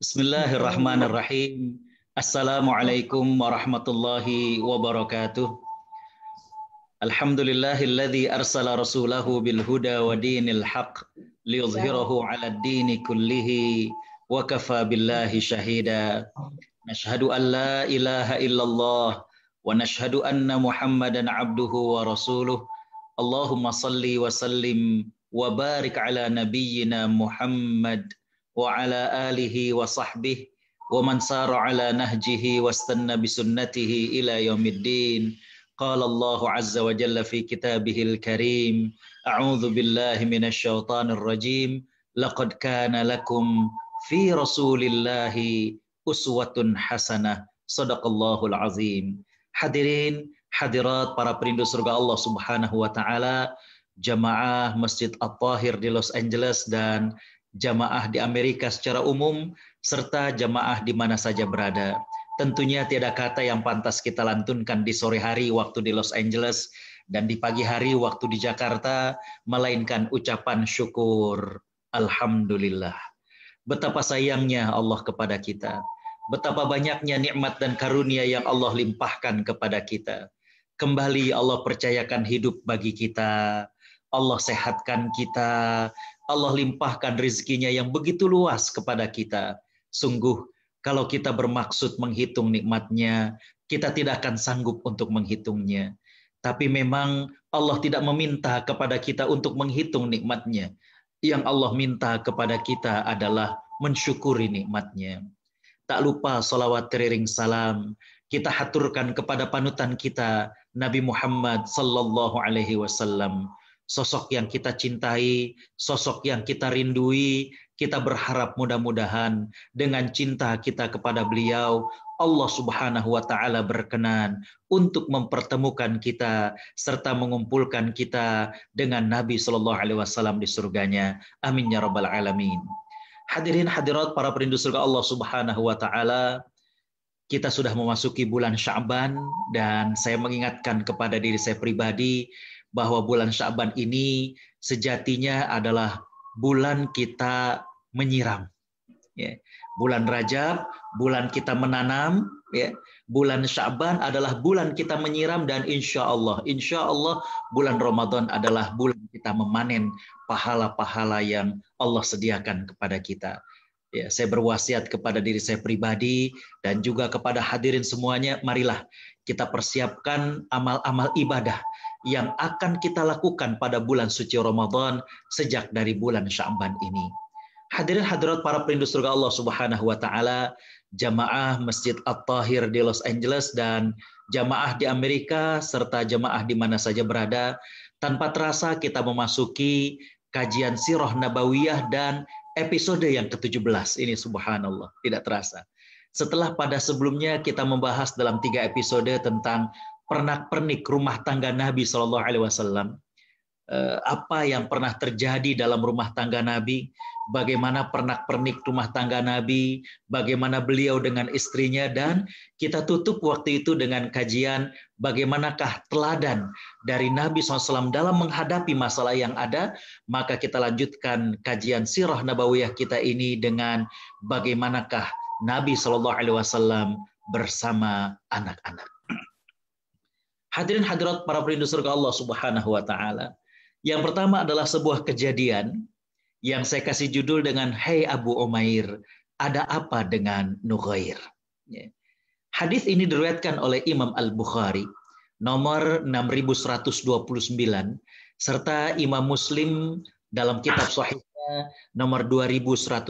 Bismillahirrahmanirrahim. Assalamualaikum warahmatullahi wabarakatuh. Alhamdulillahilladzi arsala rasulahu bil huda wa dinil haq liyuzhirahu 'alad dini kullihi wa kafa billahi syahida. Nashhadu an la ilaha illallah wa nashhadu anna Muhammadan abduhu wa rasuluh. Allahumma salli wa sallim wa barik ala nabiyyina Muhammad wa ala alihi wa sahbihi wa man sara ala nahjihi wastanna bisunnatihi ila yaumiddin. Qala Allah azza wa jalla fi kitabihil karim, a'udzu billahi minasy syaithanir rajim, laqad kana lakum fi rasulillahi uswatun hasanah. Shadaqallahul azim. Hadirin hadirat para perindu surga Allah Subhanahu wa taala, jamaah Masjid At-Tahir di Los Angeles dan jamaah di Amerika secara umum, serta jamaah di mana saja berada. Tentunya tiada kata yang pantas kita lantunkan di sore hari waktu di Los Angeles dan di pagi hari waktu di Jakarta, melainkan ucapan syukur. Alhamdulillah. Betapa sayangnya Allah kepada kita. Betapa banyaknya nikmat dan karunia yang Allah limpahkan kepada kita. Kembali Allah percayakan hidup bagi kita. Allah sehatkan kita. Allah limpahkan rezekinya yang begitu luas kepada kita. Sungguh, kalau kita bermaksud menghitung nikmatnya, kita tidak akan sanggup untuk menghitungnya. Tapi memang Allah tidak meminta kepada kita untuk menghitung nikmatnya. Yang Allah minta kepada kita adalah mensyukuri nikmatnya. Tak lupa salawat teriring salam kita haturkan kepada panutan kita, Nabi Muhammad sallallahu alaihi wasallam. Sosok yang kita cintai, sosok yang kita rindui, kita berharap mudah-mudahan dengan cinta kita kepada beliau, Allah Subhanahu wa taala berkenan untuk mempertemukan kita serta mengumpulkan kita dengan Nabi sallallahu alaihi wasallam di surganya. Amin ya rabbal alamin. Hadirin hadirat para perindu surga Allah Subhanahu wa taala, kita sudah memasuki bulan Sya'ban dan saya mengingatkan kepada diri saya pribadi bahwa bulan Sya'ban ini sejatinya adalah bulan kita menyiram. Ya. Bulan Rajab, bulan kita menanam. Ya. Bulan Sya'ban adalah bulan kita menyiram dan insya Allah bulan Ramadan adalah bulan kita memanen pahala-pahala yang Allah sediakan kepada kita. Ya, saya berwasiat kepada diri saya pribadi dan juga kepada hadirin semuanya, marilah kita persiapkan amal-amal ibadah yang akan kita lakukan pada bulan suci Ramadan sejak dari bulan Sya'ban ini. Hadirin hadirat para perindu surga Allah Subhanahu wa taala, jamaah Masjid At-Tahir di Los Angeles dan jamaah di Amerika serta jamaah di mana saja berada, tanpa terasa kita memasuki kajian Sirah Nabawiyah dan episode yang ke-17 ini, subhanallah, tidak terasa. Setelah pada sebelumnya kita membahas dalam 3 episode tentang pernak-pernik rumah tangga Nabi Shallallahu Alaihi Wasallam, apa yang pernah terjadi dalam rumah tangga Nabi, bagaimana pernak-pernik rumah tangga Nabi, bagaimana beliau dengan istrinya, dan kita tutup waktu itu dengan kajian bagaimanakah teladan dari Nabi SAW dalam menghadapi masalah yang ada. Maka kita lanjutkan kajian Sirah Nabawiyah kita ini dengan bagaimanakah Nabi SAW bersama anak-anak. Hadirin hadirat para perindu surga Allah Subhanahu wa taala. Yang pertama adalah sebuah kejadian yang saya kasih judul dengan Hai Abu Umair, ada apa dengan Nughair? Hadis ini diriwayatkan oleh Imam Al-Bukhari nomor 6129 serta Imam Muslim dalam kitab Sahihnya nomor 2150.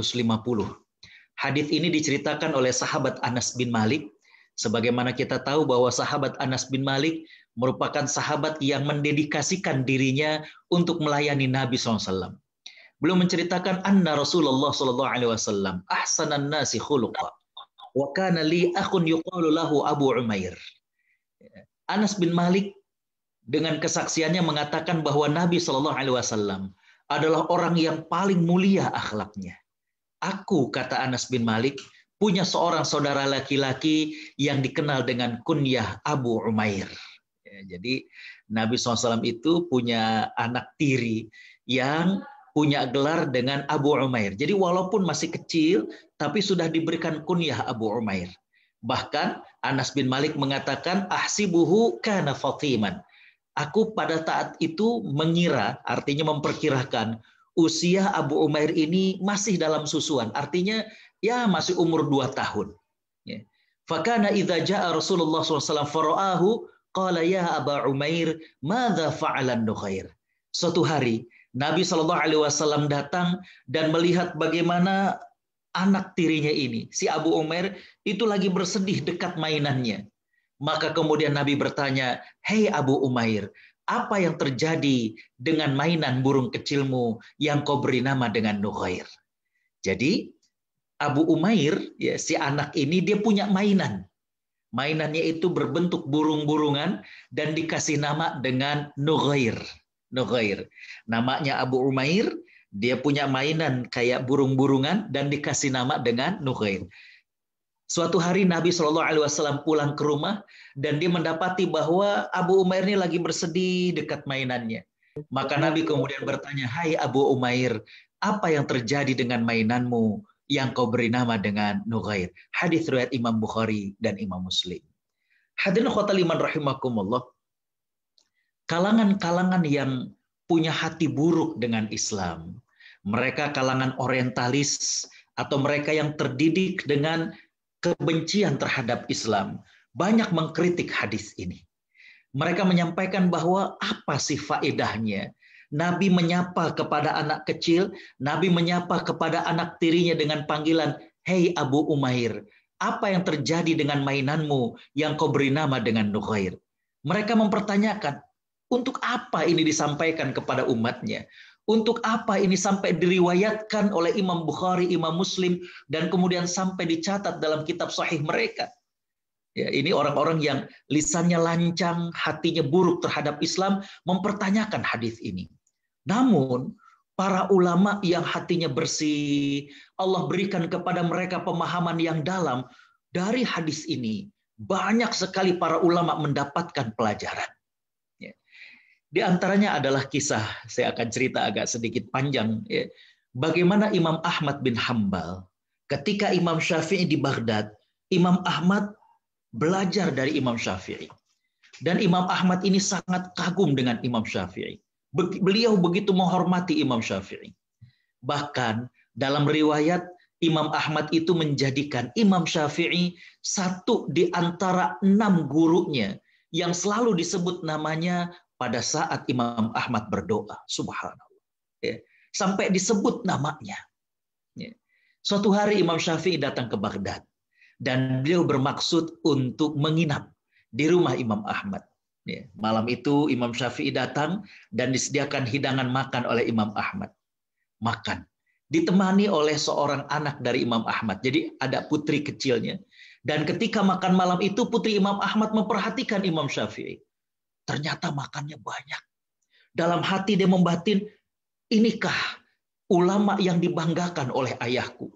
Hadis ini diceritakan oleh sahabat Anas bin Malik. Sebagaimana kita tahu bahwa sahabat Anas bin Malik merupakan sahabat yang mendedikasikan dirinya untuk melayani Nabi SAW. Beliau menceritakan anna Rasulullah SAW ahsanan nasi khuluqa wa kana li akhun yuqalu lahu Abu Umair. Anas bin Malik dengan kesaksiannya mengatakan bahwa Nabi SAW adalah orang yang paling mulia akhlaknya. Aku, kata Anas bin Malik, punya seorang saudara laki-laki yang dikenal dengan kunyah Abu Umair. Ya, jadi Nabi SAW itu punya anak tiri yang punya gelar dengan Abu Umair. Jadi walaupun masih kecil, tapi sudah diberikan kunyah Abu Umair. Bahkan Anas bin Malik mengatakan, ahsibuhu kana Fatiman. Aku pada saat itu mengira, artinya memperkirakan, usia Abu Umair ini masih dalam susuan. Artinya ya masih umur 2 tahun. Ya. Fakana idza jaa Rasulullah SAW fara'ahu qala ya Aba Umair madza fa'alan Nughair. Suatu hari Nabi SAW datang dan melihat bagaimana anak tirinya ini, si Abu Umair itu lagi bersedih dekat mainannya. Maka kemudian Nabi bertanya, "Hei Abu Umair, apa yang terjadi dengan mainan burung kecilmu yang kau beri nama dengan Nughair?" Jadi Abu Umair, ya, si anak ini dia punya mainan. Mainannya itu berbentuk burung-burungan dan dikasih nama dengan Nughair. Nughair. Namanya Abu Umair, dia punya mainan kayak burung-burungan dan dikasih nama dengan Nughair. Suatu hari Nabi SAW pulang ke rumah dan dia mendapati bahwa Abu Umair ini lagi bersedih dekat mainannya. Maka Nabi kemudian bertanya, "Hai Abu Umair, apa yang terjadi dengan mainanmu yang kau beri nama dengan Nughair?" Hadis riwayat Imam Bukhari dan Imam Muslim. Hadirin khotaliman rahimakumullah. Kalangan-kalangan yang punya hati buruk dengan Islam, mereka kalangan orientalis atau mereka yang terdidik dengan kebencian terhadap Islam, banyak mengkritik hadis ini. Mereka menyampaikan bahwa apa sih faedahnya Nabi menyapa kepada anak kecil, Nabi menyapa kepada anak tirinya dengan panggilan, "Hei Abu Umair, apa yang terjadi dengan mainanmu yang kau beri nama dengan Nughair?" Mereka mempertanyakan, untuk apa ini disampaikan kepada umatnya? Untuk apa ini sampai diriwayatkan oleh Imam Bukhari, Imam Muslim, dan kemudian sampai dicatat dalam kitab sahih mereka? Ya, ini orang-orang yang lisannya lancang, hatinya buruk terhadap Islam, mempertanyakan hadis ini. Namun, para ulama yang hatinya bersih, Allah berikan kepada mereka pemahaman yang dalam dari hadis ini. Banyak sekali para ulama mendapatkan pelajaran. Di antaranya adalah kisah, saya akan cerita agak sedikit panjang, ya. Bagaimana Imam Ahmad bin Hambal, ketika Imam Syafi'i di Baghdad, Imam Ahmad belajar dari Imam Syafi'i. Dan Imam Ahmad ini sangat kagum dengan Imam Syafi'i. Beliau begitu menghormati Imam Syafi'i. Bahkan dalam riwayat, Imam Ahmad itu menjadikan Imam Syafi'i satu di antara 6 gurunya yang selalu disebut namanya pada saat Imam Ahmad berdoa. Subhanallah. Ya. Sampai disebut namanya. Ya. Suatu hari Imam Syafi'i datang ke Baghdad. Dan beliau bermaksud untuk menginap di rumah Imam Ahmad. Ya. Malam itu Imam Syafi'i datang dan disediakan hidangan makan oleh Imam Ahmad. Makan. Ditemani oleh seorang anak dari Imam Ahmad. Jadi ada putri kecilnya. Dan ketika makan malam itu putri Imam Ahmad memperhatikan Imam Syafi'i. Ternyata makannya banyak. Dalam hati dia membatin, inikah ulama yang dibanggakan oleh ayahku?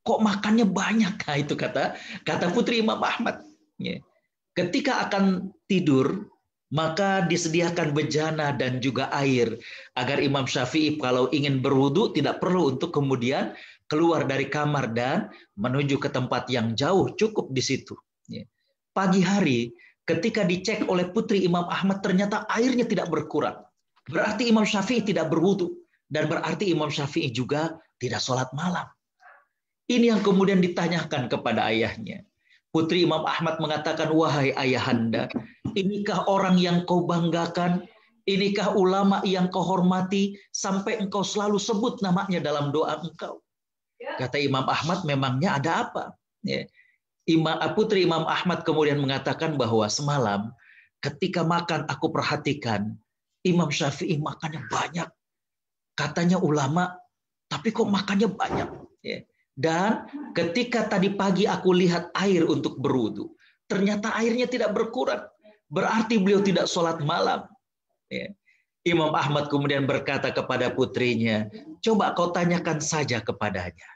Kok makannya banyak? Nah, itu kata putri Imam Ahmad. Ketika akan tidur, maka disediakan bejana dan juga air agar Imam Syafi'i kalau ingin berwudu tidak perlu untuk kemudian keluar dari kamar dan menuju ke tempat yang jauh, cukup di situ. Pagi hari ketika dicek oleh putri Imam Ahmad, ternyata airnya tidak berkurang. Berarti Imam Syafi'i tidak berwudu. Dan berarti Imam Syafi'i juga tidak sholat malam. Ini yang kemudian ditanyakan kepada ayahnya. Putri Imam Ahmad mengatakan, "Wahai ayahanda, inikah orang yang kau banggakan? Inikah ulama yang kau hormati sampai engkau selalu sebut namanya dalam doa engkau?" Kata Imam Ahmad, "Memangnya ada apa?" Ya. Putri Imam Ahmad kemudian mengatakan bahwa semalam ketika makan aku perhatikan Imam Syafi'i makannya banyak. Katanya ulama, tapi kok makannya banyak. Dan ketika tadi pagi aku lihat air untuk berwudu, ternyata airnya tidak berkurang. Berarti beliau tidak sholat malam. Imam Ahmad kemudian berkata kepada putrinya, "Coba kau tanyakan saja kepadanya."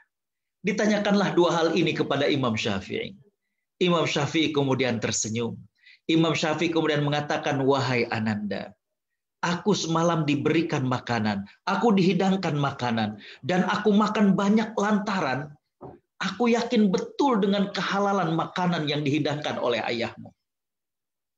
Ditanyakanlah 2 hal ini kepada Imam Syafi'i. Imam Syafi'i kemudian tersenyum. Imam Syafi'i kemudian mengatakan, "Wahai Ananda, Aku semalam diberikan makanan, aku dihidangkan makanan, dan aku makan banyak lantaran aku yakin betul dengan kehalalan makanan yang dihidangkan oleh ayahmu.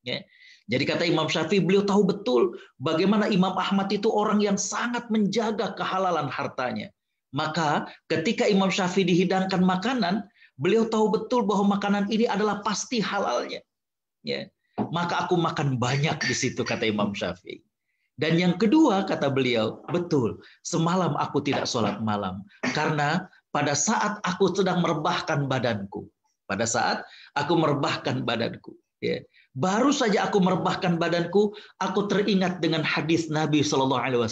Ya. Jadi kata Imam Syafi'i, beliau tahu betul bagaimana Imam Ahmad itu orang yang sangat menjaga kehalalan hartanya. Maka ketika Imam Syafi'i dihidangkan makanan, beliau tahu betul bahwa makanan ini adalah pasti halalnya. Ya. Maka aku makan banyak di situ, kata Imam Syafi'i. Dan yang kedua, kata beliau, betul, semalam aku tidak sholat malam. Karena pada saat aku sedang merebahkan badanku, ya, baru saja aku merebahkan badanku, aku teringat dengan hadis Nabi SAW,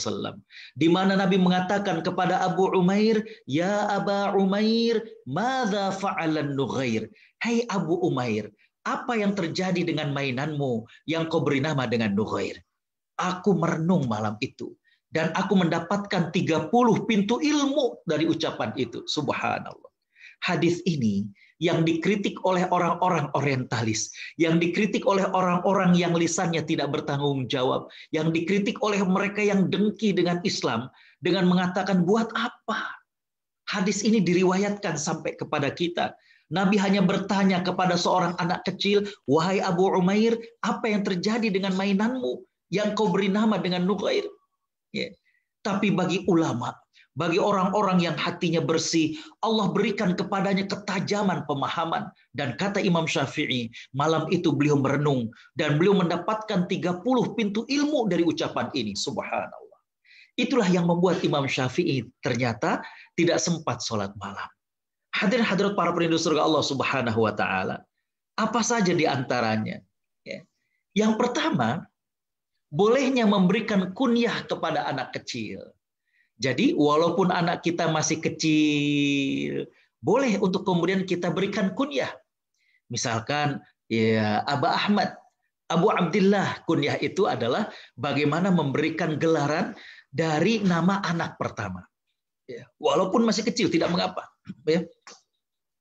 di mana Nabi mengatakan kepada Abu Umair, ya Aba Umair, madza fa'alan nughair? Hai Abu Umair, apa yang terjadi dengan mainanmu yang kau beri nama dengan nughair? Aku merenung malam itu. Dan aku mendapatkan 30 pintu ilmu dari ucapan itu. Subhanallah. Hadis ini yang dikritik oleh orang-orang orientalis. Yang dikritik oleh orang-orang yang lisannya tidak bertanggung jawab. Yang dikritik oleh mereka yang dengki dengan Islam. Dengan mengatakan, buat apa? Hadis ini diriwayatkan sampai kepada kita. Nabi hanya bertanya kepada seorang anak kecil, wahai Abu Umair, apa yang terjadi dengan mainanmu yang kau beri nama dengan nughair? Ya. Tapi bagi ulama, bagi orang-orang yang hatinya bersih, Allah berikan kepadanya ketajaman pemahaman. Dan kata Imam Syafi'i, malam itu beliau merenung dan beliau mendapatkan 30 pintu ilmu dari ucapan ini. Subhanallah. Itulah yang membuat Imam Syafi'i ternyata tidak sempat sholat malam. Hadirin hadirat para perindu surga Allah Subhanahu wa taala. Apa saja di antaranya? Ya. Yang pertama, bolehnya memberikan kunyah kepada anak kecil. Jadi walaupun anak kita masih kecil, boleh untuk kemudian kita berikan kunyah. Misalkan ya Aba Ahmad, Abu Abdillah, kunyah itu adalah bagaimana memberikan gelaran dari nama anak pertama. Ya, walaupun masih kecil tidak mengapa. Ya.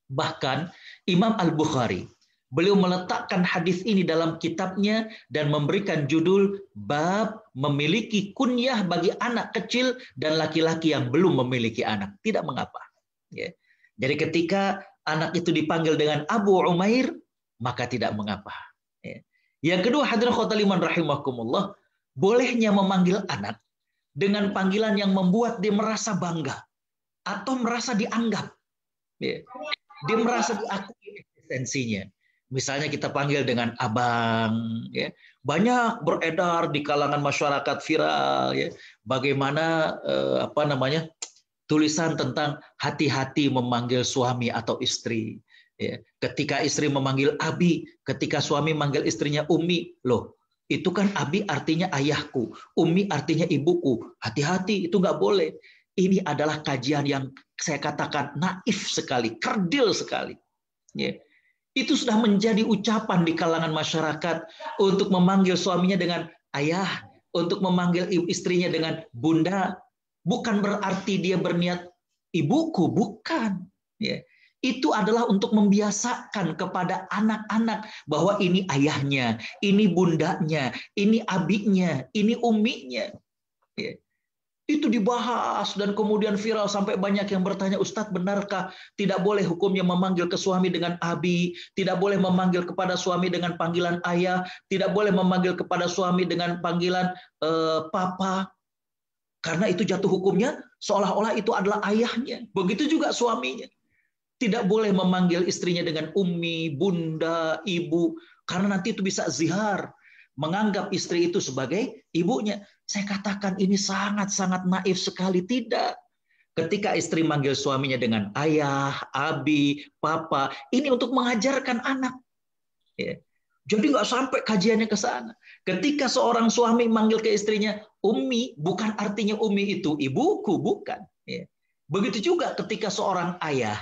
Bahkan Imam Al-Bukhari, beliau meletakkan hadis ini dalam kitabnya dan memberikan judul bab memiliki kunyah bagi anak kecil dan laki-laki yang belum memiliki anak. Tidak mengapa. Ya. Jadi ketika anak itu dipanggil dengan Abu Umair, maka tidak mengapa. Ya. Yang kedua, hadirin khotaliman rahimakumullah, bolehnya memanggil anak dengan panggilan yang membuat dia merasa bangga atau merasa dianggap. Ya. Dia merasa diakui eksistensinya. Misalnya kita panggil dengan abang, ya. Banyak beredar di kalangan masyarakat viral, ya. Bagaimana tulisan tentang hati-hati memanggil suami atau istri. Ya. Ketika istri memanggil abi, ketika suami manggil istrinya umi, loh itu kan abi artinya ayahku, umi artinya ibuku. Hati-hati, itu nggak boleh. Ini adalah kajian yang saya katakan naif sekali, kerdil sekali. Ya. Itu sudah menjadi ucapan di kalangan masyarakat untuk memanggil suaminya dengan ayah, untuk memanggil istrinya dengan bunda. Bukan berarti dia berniat ibuku, bukan. Ya. Itu adalah untuk membiasakan kepada anak-anak bahwa ini ayahnya, ini bundanya, ini abinya, ini uminya. Ya. Itu dibahas dan kemudian viral sampai banyak yang bertanya, Ustadz benarkah tidak boleh hukumnya memanggil ke suami dengan abi, tidak boleh memanggil kepada suami dengan panggilan ayah, tidak boleh memanggil kepada suami dengan panggilan papa, karena itu jatuh hukumnya seolah-olah itu adalah ayahnya. Begitu juga suaminya. Tidak boleh memanggil istrinya dengan ummi, bunda, ibu, karena nanti itu bisa zihar, menganggap istri itu sebagai ibunya. Saya katakan ini sangat-sangat naif sekali. Tidak. Ketika istri manggil suaminya dengan ayah, abi, papa, ini untuk mengajarkan anak. Ya. Jadi nggak sampai kajiannya ke sana. Ketika seorang suami manggil ke istrinya ummi, bukan artinya ummi itu ibuku, bukan. Ya. Begitu juga ketika seorang ayah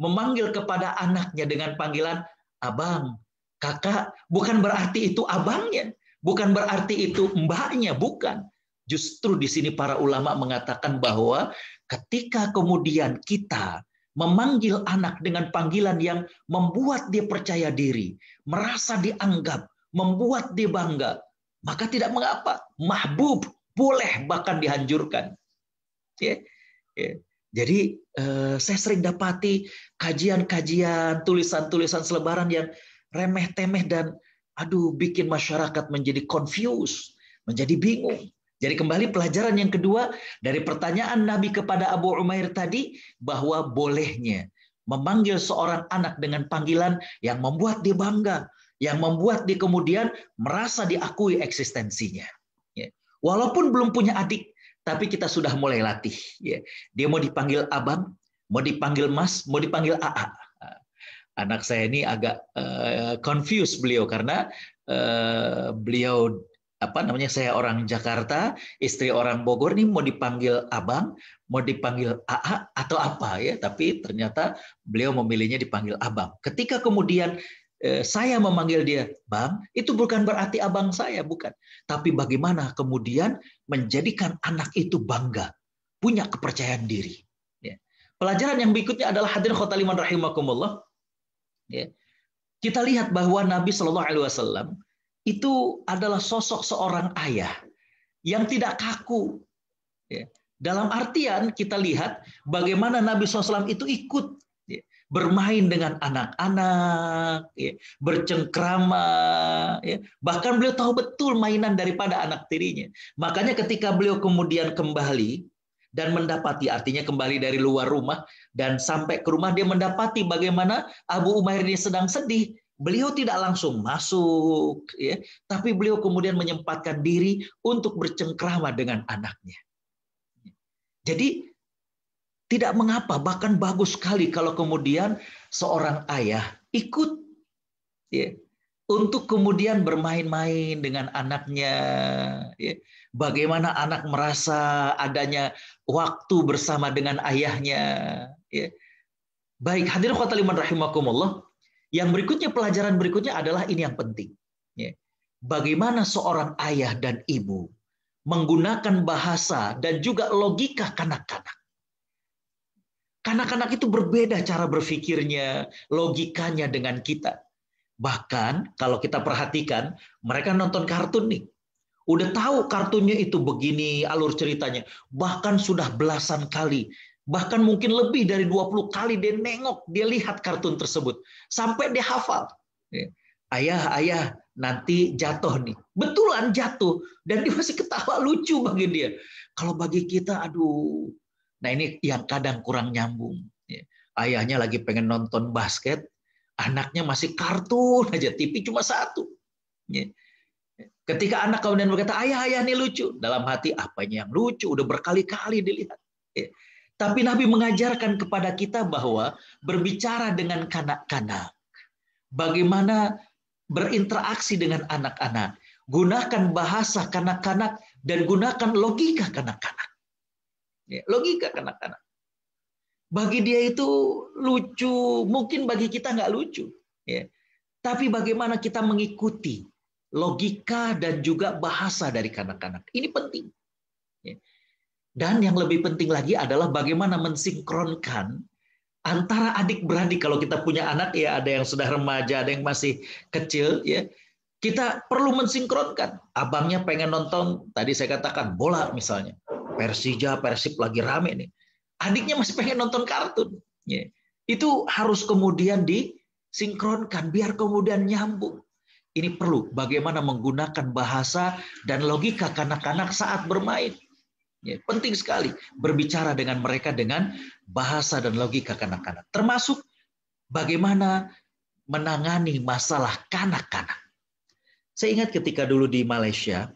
memanggil kepada anaknya dengan panggilan abang, kakak, bukan berarti itu abangnya. Bukan berarti itu mbaknya, bukan. Justru di sini para ulama mengatakan bahwa ketika kemudian kita memanggil anak dengan panggilan yang membuat dia percaya diri, merasa dianggap, membuat dia bangga, maka tidak mengapa. Mahbub, boleh bahkan dianjurkan. Ya, ya. Jadi saya sering dapati kajian-kajian, tulisan-tulisan selebaran yang remeh-temeh dan bikin masyarakat menjadi confused, menjadi bingung. Jadi kembali pelajaran yang kedua dari pertanyaan Nabi kepada Abu Umair tadi, bahwa bolehnya memanggil seorang anak dengan panggilan yang membuat dia bangga, yang membuat dia kemudian merasa diakui eksistensinya. Walaupun belum punya adik, tapi kita sudah mulai latih. Dia mau dipanggil abang, mau dipanggil mas, mau dipanggil AA. Anak saya ini agak confused beliau karena beliau saya orang Jakarta, istri orang Bogor, nih mau dipanggil abang, mau dipanggil AA atau apa ya, tapi ternyata beliau memilihnya dipanggil abang. Ketika kemudian saya memanggil dia bang, itu bukan berarti abang saya, bukan. Tapi bagaimana kemudian menjadikan anak itu bangga, punya kepercayaan diri. Pelajaran yang berikutnya adalah hadirin khotaliman rahimakumullah. Kita lihat bahwa Nabi Shallallahu Alaihi Wasallam itu adalah sosok seorang ayah yang tidak kaku. Dalam artian kita lihat bagaimana Nabi SAW itu ikut bermain dengan anak-anak, bercengkrama, bahkan beliau tahu betul mainan daripada anak tirinya. Makanya ketika beliau kemudian kembali dan mendapati, artinya kembali dari luar rumah dan sampai ke rumah, dia mendapati bagaimana Abu Umair ini sedang sedih. Beliau tidak langsung masuk, tapi beliau kemudian menyempatkan diri untuk bercengkrama dengan anaknya. Jadi tidak mengapa, bahkan bagus sekali kalau kemudian seorang ayah ikut untuk kemudian bermain-main dengan anaknya. Bagaimana anak merasa adanya waktu bersama dengan ayahnya. Baik, hadirin khotaliman rahimakumullah. Yang berikutnya, pelajaran berikutnya adalah ini yang penting. Bagaimana seorang ayah dan ibu menggunakan bahasa dan juga logika kanak-kanak. Kanak-kanak itu berbeda cara berpikirnya, logikanya dengan kita. Bahkan kalau kita perhatikan, mereka nonton kartun nih. Udah tahu kartunnya itu begini alur ceritanya. Bahkan sudah belasan kali. Bahkan mungkin lebih dari 20 kali dia nengok, dia lihat kartun tersebut. Sampai dia hafal. Ayah, nanti jatuh nih. Betulan jatuh. Dan dia masih ketawa, lucu bagi dia. Kalau bagi kita, aduh. Nah ini yang kadang kurang nyambung. Ayahnya lagi pengen nonton basket, anaknya masih kartun aja, TV cuma satu. Ketika anak kemudian berkata, ayah ini lucu. Dalam hati, apanya yang lucu? Udah berkali-kali dilihat. Tapi Nabi mengajarkan kepada kita bahwa berbicara dengan kanak-kanak, bagaimana berinteraksi dengan anak-anak, gunakan bahasa kanak-kanak dan gunakan logika kanak-kanak. Logika kanak-kanak. Bagi dia itu lucu, mungkin bagi kita nggak lucu. Tapi bagaimana kita mengikuti logika dan juga bahasa dari kanak-kanak. Ini penting. Dan yang lebih penting lagi adalah bagaimana mensinkronkan antara adik-beradik. Kalau kita punya anak, ya ada yang sudah remaja, ada yang masih kecil, ya kita perlu mensinkronkan. Abangnya pengen nonton, tadi saya katakan bola misalnya, Persija, Persib lagi rame nih. Adiknya masih pengen nonton kartun. Itu harus kemudian disinkronkan biar kemudian nyambung. Ini perlu bagaimana menggunakan bahasa dan logika kanak-kanak saat bermain. Penting sekali berbicara dengan mereka dengan bahasa dan logika kanak-kanak. Termasuk bagaimana menangani masalah kanak-kanak. Saya ingat ketika dulu di Malaysia,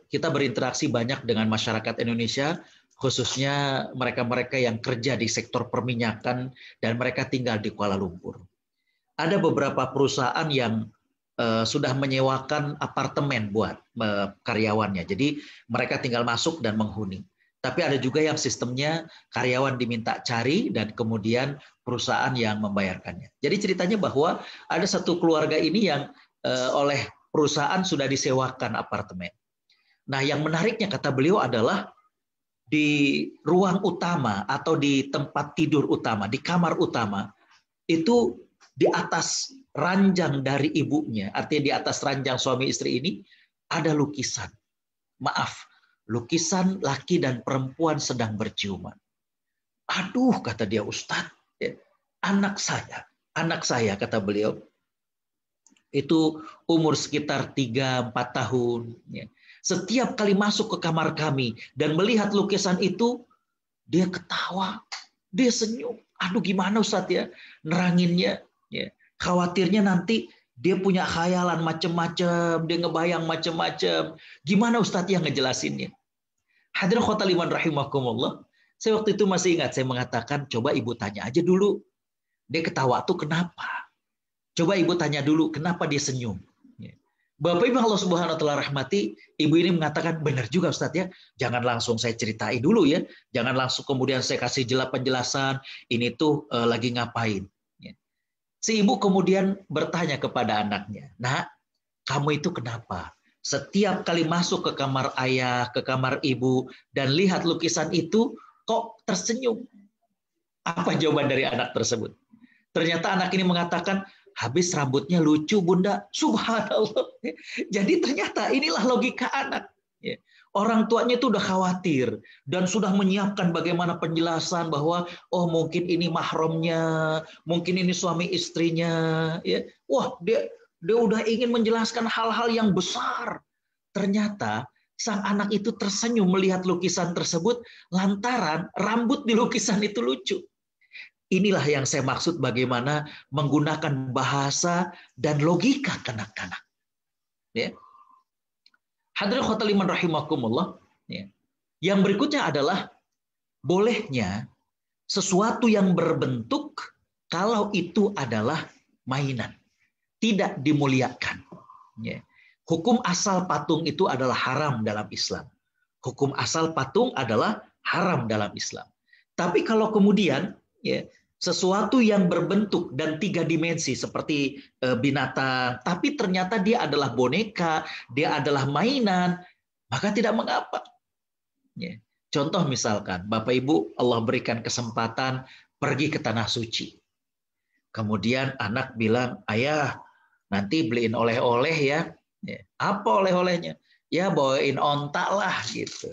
kita berinteraksi banyak dengan masyarakat Indonesia, khususnya mereka-mereka yang kerja di sektor perminyakan dan mereka tinggal di Kuala Lumpur. Ada beberapa perusahaan yang sudah menyewakan apartemen buat karyawannya. Jadi mereka tinggal masuk dan menghuni. Tapi ada juga yang sistemnya karyawan diminta cari dan kemudian perusahaan yang membayarkannya. Jadi ceritanya bahwa ada satu keluarga ini yang oleh perusahaan sudah disewakan apartemen. Nah, yang menariknya kata beliau adalah di ruang utama atau di tempat tidur utama, di kamar utama, itu di atas ranjang dari ibunya, artinya di atas ranjang suami istri ini ada lukisan. Maaf, lukisan laki dan perempuan sedang berciuman. Aduh, kata dia, Ustadz, anak saya, kata beliau, itu umur sekitar 3-4 tahun. Setiap kali masuk ke kamar kami dan melihat lukisan itu, dia ketawa, dia senyum. Aduh, gimana Ustadz ya neranginnya? Khawatirnya nanti dia punya khayalan macam-macam, dia ngebayang macam-macam. Gimana Ustadz yang ngejelasinnya? Hadirin khotaliman rahimakumullah. Saya waktu itu masih ingat, saya mengatakan, coba ibu tanya aja dulu. Dia ketawa tuh kenapa? Coba ibu tanya dulu, kenapa dia senyum? Bapak Ibu Allah Subhanahu wa taala rahmati, ibu ini mengatakan, benar juga Ustadz ya, jangan langsung saya ceritain dulu ya, jangan langsung kemudian saya kasih penjelasan, ini tuh lagi ngapain. Si ibu kemudian bertanya kepada anaknya, Nak, kamu itu kenapa? Setiap kali masuk ke kamar ayah, ke kamar ibu, dan lihat lukisan itu, kok tersenyum? Apa jawaban dari anak tersebut? Ternyata anak ini mengatakan, habis rambutnya lucu Bunda. Subhanallah. Jadi ternyata inilah logika anak. Orang tuanya itu udah khawatir dan sudah menyiapkan bagaimana penjelasan bahwa oh mungkin ini mahramnya, mungkin ini suami istrinya. Wah, dia udah ingin menjelaskan hal-hal yang besar. Ternyata sang anak itu tersenyum melihat lukisan tersebut lantaran rambut di lukisan itu lucu. Inilah yang saya maksud bagaimana menggunakan bahasa dan logika kanak-kanak. Ya. Hadirin khotaliman rahimakumullah. Ya. Yang berikutnya adalah bolehnya sesuatu yang berbentuk kalau itu adalah mainan. Tidak dimuliakan. Ya. Hukum asal patung itu adalah haram dalam Islam. Hukum asal patung adalah haram dalam Islam. Tapi kalau kemudian ya, sesuatu yang berbentuk dan 3 dimensi seperti binatang, tapi ternyata dia adalah boneka, dia adalah mainan, maka tidak mengapa. Ya. Contoh misalkan, Bapak Ibu Allah berikan kesempatan pergi ke Tanah Suci. Kemudian anak bilang, ayah nanti beliin oleh-oleh ya. Apa oleh-olehnya? Ya bawain onta lah gitu.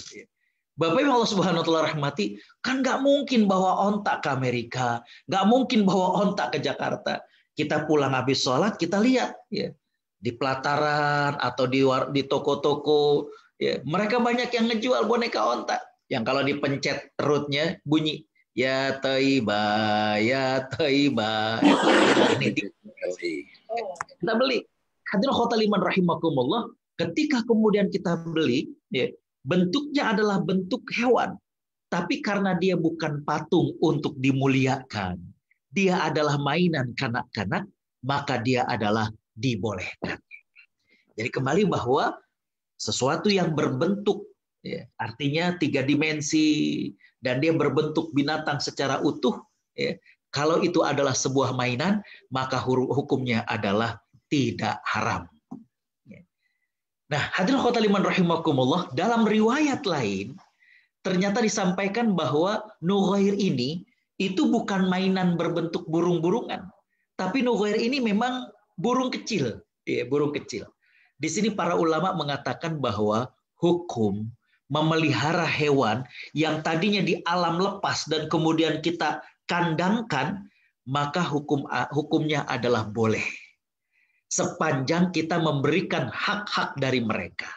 Bapak Ibu Allah Subhanahu wa taala rahmati, kan nggak mungkin bawa onta ke Amerika, nggak mungkin bawa onta ke Jakarta. Kita pulang habis sholat, kita lihat ya di pelataran atau di toko-toko, ya, mereka banyak yang ngejual boneka onta. Yang kalau dipencet perutnya bunyi ya Thaiba, ya Thaiba. Ini kita beli. Hadirin khotaliman rahimakumullah, ketika kemudian kita beli, ya, bentuknya adalah bentuk hewan. Tapi karena dia bukan patung untuk dimuliakan, dia adalah mainan kanak-kanak, maka dia adalah dibolehkan. Jadi kembali bahwa sesuatu yang berbentuk, ya, artinya 3 dimensi, dan dia berbentuk binatang secara utuh, ya, kalau itu adalah sebuah mainan, maka hukumnya adalah tidak haram. Nah, hadirin khotaliman rahimakumullah, dalam riwayat lain ternyata disampaikan bahwa Nughair ini itu bukan mainan berbentuk burung-burungan, tapi Nughair ini memang burung kecil, ya, burung kecil. Di sini para ulama mengatakan bahwa hukum memelihara hewan yang tadinya di alam lepas dan kemudian kita kandangkan, maka hukumnya adalah boleh. Sepanjang kita memberikan hak-hak dari mereka.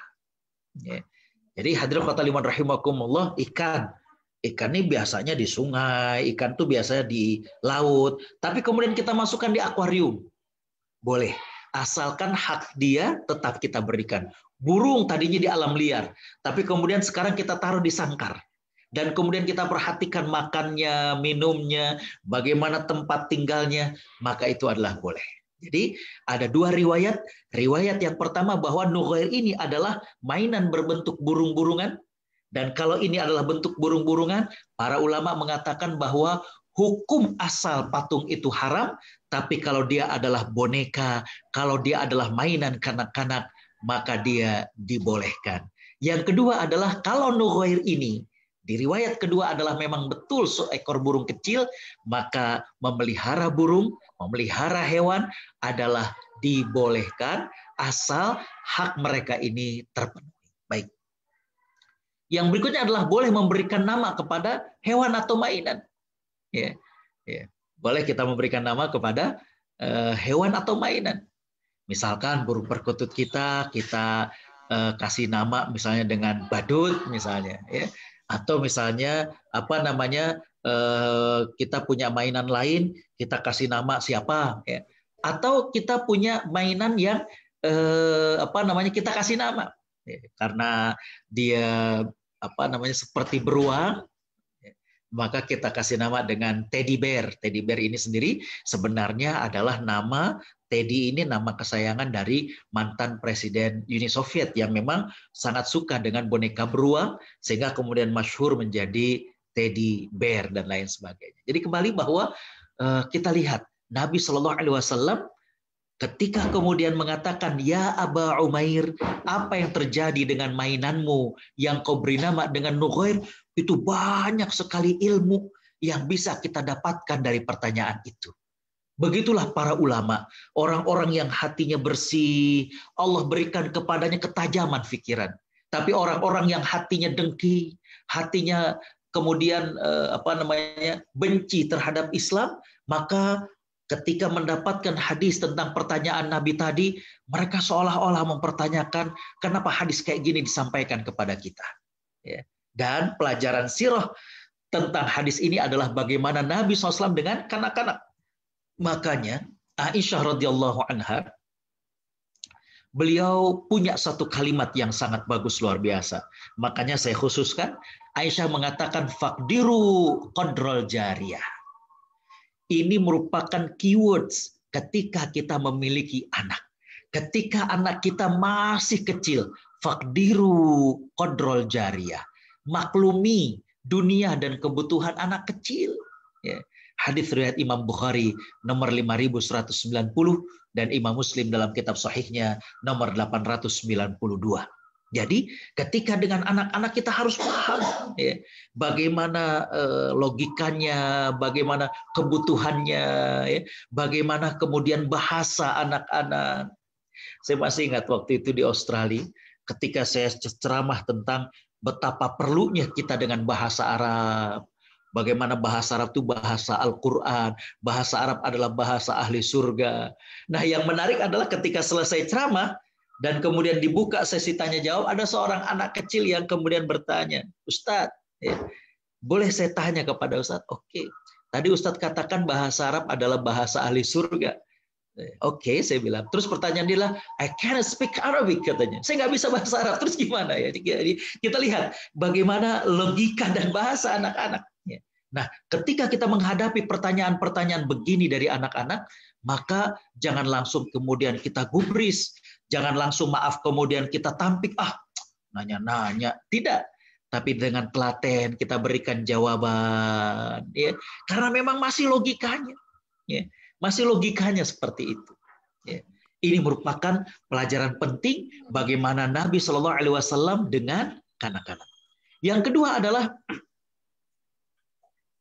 Ya. Jadi hadirin khotaliman rahimakumullah, ikan ini biasanya di sungai, ikan itu biasanya di laut, tapi kemudian kita masukkan di akuarium. Boleh, asalkan hak dia tetap kita berikan. Burung tadinya di alam liar, tapi kemudian sekarang kita taruh di sangkar. Dan kemudian kita perhatikan makannya, minumnya, bagaimana tempat tinggalnya, maka itu adalah boleh. Jadi ada 2 riwayat. Riwayat yang pertama bahwa Nughair ini adalah mainan berbentuk burung-burungan. Dan kalau ini adalah bentuk burung-burungan, para ulama mengatakan bahwa hukum asal patung itu haram. Tapi kalau dia adalah boneka, kalau dia adalah mainan kanak-kanak, maka dia dibolehkan. Yang kedua adalah kalau Nughair ini Di riwayat kedua adalah memang betul seekor burung kecil, maka memelihara burung, memelihara hewan adalah dibolehkan asal hak mereka ini terpenuhi. Baik. Yang berikutnya adalah boleh memberikan nama kepada hewan atau mainan. Ya, ya. Boleh kita memberikan nama kepada hewan atau mainan. Misalkan burung perkutut kita kasih nama misalnya dengan badut misalnya, ya. Atau misalnya kita punya mainan lain, kita kasih nama siapa, ya. Atau kita punya mainan yang kita kasih nama, ya. Karena dia seperti beruang, ya. Maka kita kasih nama dengan teddy bear. Teddy bear ini sendiri sebenarnya adalah nama Teddy ini nama kesayangan dari mantan Presiden Uni Soviet yang memang sangat suka dengan boneka beruang sehingga kemudian masyhur menjadi Teddy Bear dan lain sebagainya. Jadi kembali bahwa kita lihat Nabi Shallallahu Alaihi Wasallam ketika kemudian mengatakan, ya Aba Umair, apa yang terjadi dengan mainanmu yang kau beri nama dengan Nughair, itu banyak sekali ilmu yang bisa kita dapatkan dari pertanyaan itu. Begitulah para ulama, orang-orang yang hatinya bersih, Allah berikan kepadanya ketajaman pikiran. Tapi orang-orang yang hatinya dengki, hatinya kemudian benci terhadap Islam, maka ketika mendapatkan hadis tentang pertanyaan Nabi tadi, mereka seolah-olah mempertanyakan kenapa hadis kayak gini disampaikan kepada kita. Ya. Dan pelajaran sirah tentang hadis ini adalah bagaimana Nabi SAW dengan kanak-kanak. Makanya Aisyah radhiyallahu anha, beliau punya satu kalimat yang sangat bagus luar biasa. Makanya saya khususkan, Aisyah mengatakan faqdiru qadral jariyah. Ini merupakan keywords ketika kita memiliki anak. Ketika anak kita masih kecil, faqdiru qadral jariyah. Maklumi dunia dan kebutuhan anak kecil. Ya. Hadis riwayat Imam Bukhari nomor 5190 dan Imam Muslim dalam kitab sahihnya nomor 892. Jadi ketika dengan anak-anak kita harus paham, ya, bagaimana logikanya, bagaimana kebutuhannya, ya, bagaimana kemudian bahasa anak-anak. Saya masih ingat waktu itu di Australia ketika saya ceramah tentang betapa perlunya kita dengan bahasa Arab. Bagaimana bahasa Arab itu bahasa Al-Quran, bahasa Arab adalah bahasa ahli surga. Nah yang menarik adalah ketika selesai ceramah, dan kemudian dibuka sesi tanya jawab, ada seorang anak kecil yang kemudian bertanya, Ustadz, ya, boleh saya tanya kepada Ustadz? Oke, tadi Ustadz katakan bahasa Arab adalah bahasa ahli surga. Oke, saya bilang. Terus pertanyaan dia lah, I can't speak Arabic katanya. Saya nggak bisa bahasa Arab. Terus gimana ya? Jadi kita lihat bagaimana logika dan bahasa anak-anak. Nah, ketika kita menghadapi pertanyaan-pertanyaan begini dari anak-anak, maka jangan langsung kemudian kita gubris, jangan langsung maaf kemudian kita tampik, nanya-nanya. Tidak, tapi dengan telaten kita berikan jawaban, ya. Karena memang masih logikanya, ya. Masih logikanya seperti itu. Ya. Ini merupakan pelajaran penting bagaimana Nabi Shallallahu Alaihi Wasallam dengan kanak-kanak. Yang kedua adalah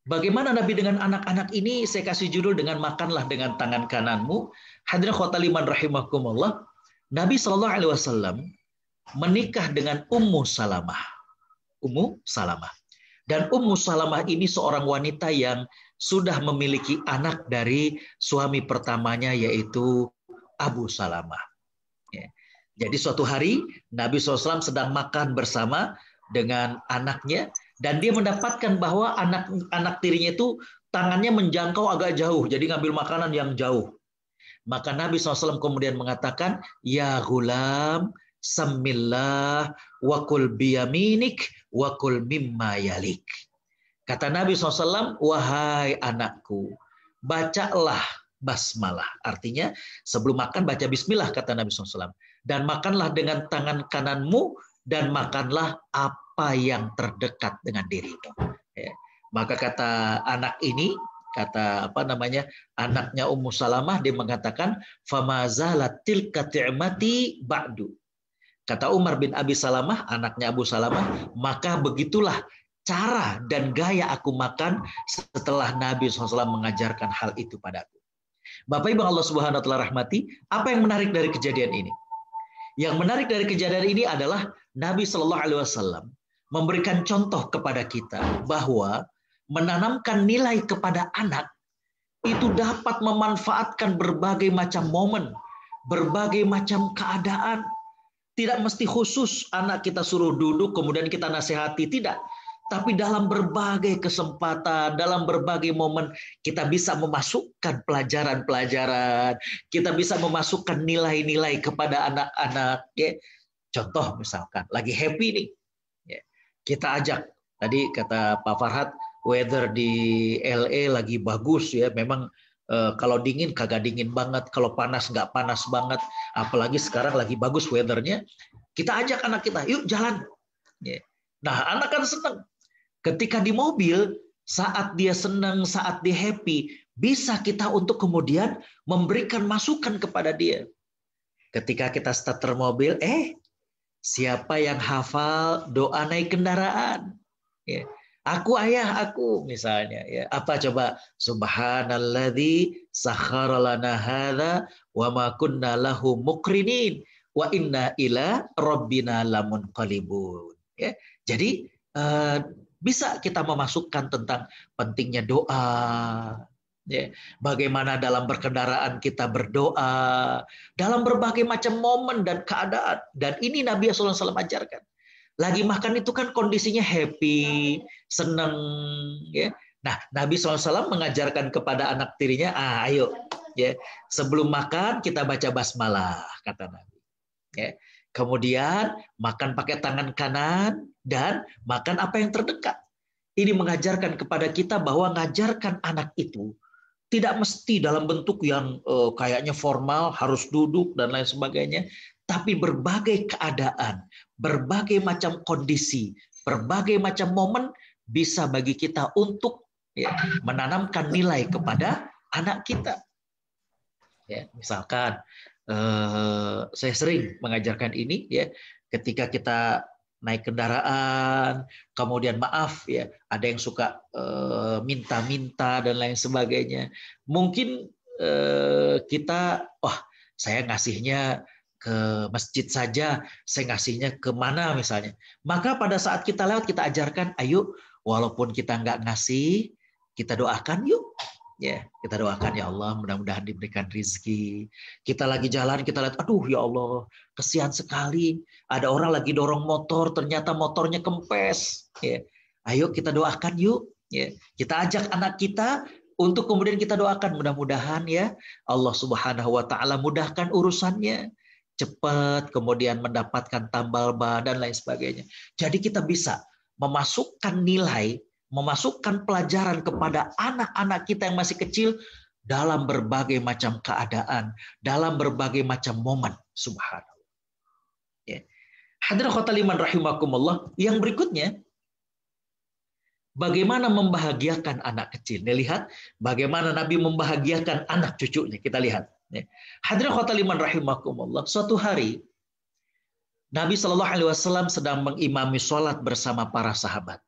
bagaimana Nabi dengan anak-anak ini, saya kasih judul dengan makanlah dengan tangan kananmu. Hadirin khotaliman rahimakumullah. Nabi Shallallahu Alaihi Wasallam menikah dengan Ummu Salamah. Ummu Salamah. Dan Ummu Salamah ini seorang wanita yang sudah memiliki anak dari suami pertamanya yaitu Abu Salamah. Ya. Jadi suatu hari Nabi SAW sedang makan bersama dengan anaknya. Dan dia mendapatkan bahwa anak tirinya itu tangannya menjangkau agak jauh. Jadi ngambil makanan yang jauh. Maka Nabi SAW kemudian mengatakan, ya ghulam, samillah, wakul biyaminik, wakul mimma yalik. Kata Nabi SAW, wahai anakku, bacalah basmalah. Artinya sebelum makan baca bismillah, kata Nabi SAW. Dan makanlah dengan tangan kananmu, dan makanlah apa yang terdekat dengan dirimu. Ya. Maka kata anak ini, anaknya Ummu Salamah, dia mengatakan, famazalat tilka ti'mati ba'du. Kata Umar bin Abi Salamah, anaknya Abu Salamah, maka begitulah cara dan gaya aku makan setelah Nabi SAW mengajarkan hal itu padaku. Bapak Ibu Allah Subhanahu wa taala rahmati, apa yang menarik dari kejadian ini? Yang menarik dari kejadian ini adalah Nabi Shallallahu Alaihi Wasallam memberikan contoh kepada kita bahwa menanamkan nilai kepada anak itu dapat memanfaatkan berbagai macam momen, berbagai macam keadaan. Tidak mesti khusus anak kita suruh duduk kemudian kita nasihati, tidak. Tapi dalam berbagai kesempatan, dalam berbagai momen kita bisa memasukkan pelajaran-pelajaran, kita bisa memasukkan nilai-nilai kepada anak-anak. Ya. Contoh misalkan lagi happy nih, ya. Kita ajak. Tadi kata Pak Farhad, weather di LA lagi bagus ya, memang. Kalau dingin kagak dingin banget, kalau panas nggak panas banget, apalagi sekarang lagi bagus weathernya, kita ajak anak kita, yuk jalan. Nah anak kan senang. Ketika di mobil, saat dia senang, saat dia happy, bisa kita untuk kemudian memberikan masukan kepada dia. Ketika kita starter mobil, siapa yang hafal doa naik kendaraan? Aku ayah aku misalnya ya. Apa coba? Subhanalladzi sakhkhara lana hadza wa ma kunna lahu muqrinin wa inna ila rabbina lamunqalibun. Ya. Jadi bisa kita memasukkan tentang pentingnya doa. Ya. Bagaimana dalam berkendaraan kita berdoa dalam berbagai macam momen dan keadaan. Dan ini Nabi SAW ajarkan. Lagi makan itu kan kondisinya happy, senang, ya. Nah, Nabi SAW mengajarkan kepada anak tirinya, ayo, ya, sebelum makan kita baca basmalah, kata Nabi. Ya. Kemudian makan pakai tangan kanan dan makan apa yang terdekat. Ini mengajarkan kepada kita bahwa mengajarkan anak itu tidak mesti dalam bentuk yang kayaknya formal, harus duduk dan lain sebagainya. Tapi berbagai keadaan, berbagai macam kondisi, berbagai macam momen bisa bagi kita untuk menanamkan nilai kepada anak kita. Ya, misalkan saya sering mengajarkan ini ya, ketika kita naik kendaraan, kemudian maaf ya, ada yang suka minta-minta dan lain sebagainya. Mungkin kita, saya ngasihnya ke masjid saja, saya ngasihnya kemana misalnya. Maka pada saat kita lewat kita ajarkan, ayo walaupun kita nggak ngasih, kita doakan yuk. Ya, kita doakan ya Allah mudah-mudahan diberikan rizki. Kita lagi jalan, kita lihat, aduh ya Allah, kesian sekali. Ada orang lagi dorong motor, ternyata motornya kempes. Ya, ayo kita doakan yuk. Ya, kita ajak anak kita untuk kemudian kita doakan mudah-mudahan ya Allah Subhanahu wa taala mudahkan urusannya. Cepat, kemudian mendapatkan tambal ban dan lain sebagainya. Jadi kita bisa memasukkan nilai, memasukkan pelajaran kepada anak-anak kita yang masih kecil dalam berbagai macam keadaan, dalam berbagai macam momen. Subhanallah. Ya. Hadirin khotaliman rahimakumullah. Yang berikutnya, bagaimana membahagiakan anak kecil. Lihat bagaimana Nabi membahagiakan anak cucunya. Kita lihat. Hadirin khotaliman rahimakumullah. Suatu hari Nabi Shallallahu Alaihi Wasallam sedang mengimami sholat bersama para sahabat.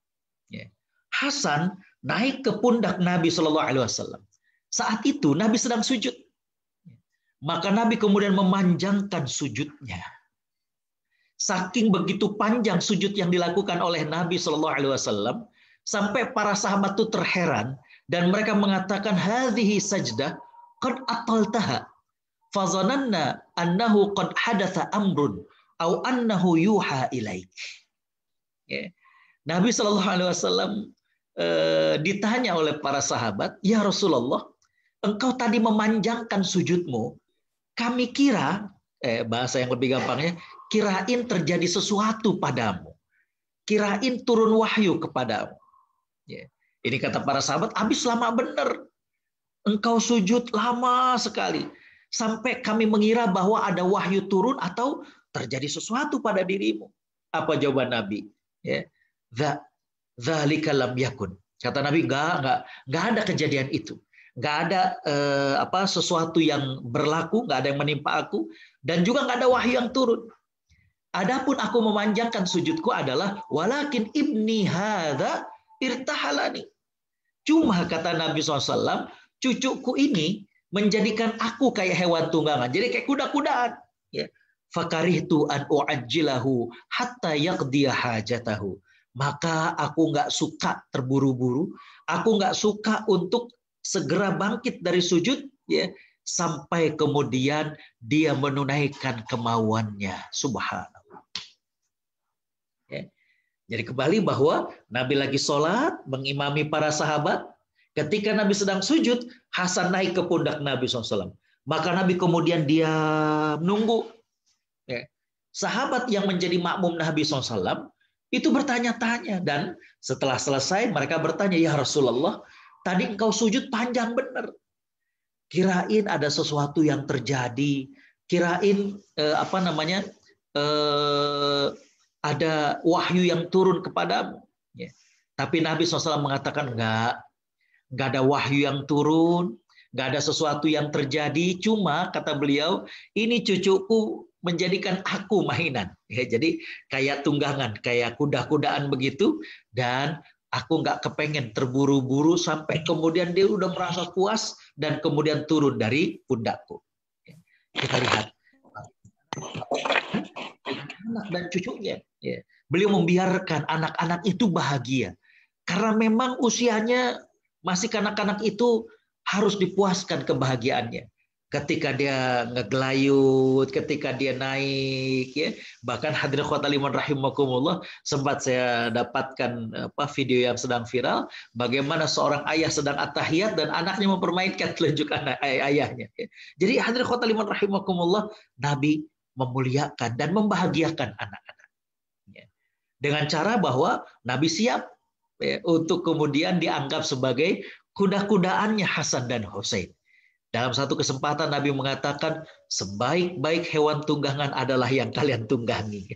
Hasan naik ke pundak Nabi Shallallahu Alaihi Wasallam. Saat itu Nabi sedang sujud. Maka Nabi kemudian memanjangkan sujudnya. Saking begitu panjang sujud yang dilakukan oleh Nabi Shallallahu Alaihi Wasallam sampai para sahabat itu terheran dan mereka mengatakan hadhihi sajdah qad ataltaha fazananna annahu qad hadatha amrun au annahu yuha ilaik. Nabi Shallallahu Alaihi Wasallam ditanya oleh para sahabat, ya Rasulullah, engkau tadi memanjangkan sujudmu, kami kira, bahasa yang lebih gampangnya, kirain terjadi sesuatu padamu, kirain turun wahyu kepadamu. Ini kata para sahabat, habis lama benar. Engkau sujud lama sekali. Sampai kami mengira bahwa ada wahyu turun atau terjadi sesuatu pada dirimu. Apa jawaban Nabi? Dzalika lam yakun. Kata Nabi, enggak ada kejadian itu. Enggak ada sesuatu yang berlaku, enggak ada yang menimpa aku. Dan juga enggak ada wahyu yang turun. Adapun aku memanjangkan sujudku adalah walakin ibni hadza irtahalani. Cuma kata Nabi SAW, cucuku ini menjadikan aku kayak hewan tunggangan. Jadi kayak kuda-kudaan. Ya. Fakarihtu an u'ajjilahu hatta yaqdiya hajatahu. Maka aku nggak suka terburu-buru. Aku nggak suka untuk segera bangkit dari sujud, ya, sampai kemudian dia menunaikan kemauannya. Subhanallah. Ya. Jadi kembali bahwa Nabi lagi sholat, mengimami para sahabat. Ketika Nabi sedang sujud, Hasan naik ke pundak Nabi SAW. Maka Nabi kemudian dia menunggu. Ya. Sahabat yang menjadi makmum Nabi SAW itu bertanya-tanya. Dan setelah selesai mereka bertanya, ya Rasulullah, tadi engkau sujud panjang benar. Kirain ada sesuatu yang terjadi. Kirain ada wahyu yang turun kepadamu. Ya. Tapi Nabi SAW mengatakan enggak ada wahyu yang turun, enggak ada sesuatu yang terjadi. Cuma kata beliau, ini cucuku menjadikan aku mainan. Ya, jadi kayak tunggangan, kayak kuda-kudaan begitu. Dan aku enggak kepengen terburu-buru sampai kemudian dia udah merasa puas dan kemudian turun dari pundakku. Ya. Kita lihat anak dan cucunya. Ya. Beliau membiarkan anak-anak itu bahagia. Karena memang usianya masih kanak-kanak itu harus dipuaskan kebahagiaannya. Ketika dia ngegelayut, ketika dia naik, ya. Bahkan hadirin khotul iman rahimakumullah, sempat saya dapatkan video yang sedang viral, bagaimana seorang ayah sedang at-tahiyat dan anaknya mempermainkan telunjuk ayahnya. Ya. Jadi hadirin khotul iman rahimakumullah, Nabi memuliakan dan membahagiakan anak-anak. Ya. Dengan cara bahwa Nabi siap, ya, untuk kemudian dianggap sebagai kuda-kudaannya Hasan dan Husain. Dalam satu kesempatan Nabi mengatakan, sebaik-baik hewan tunggangan adalah yang kalian tunggangi.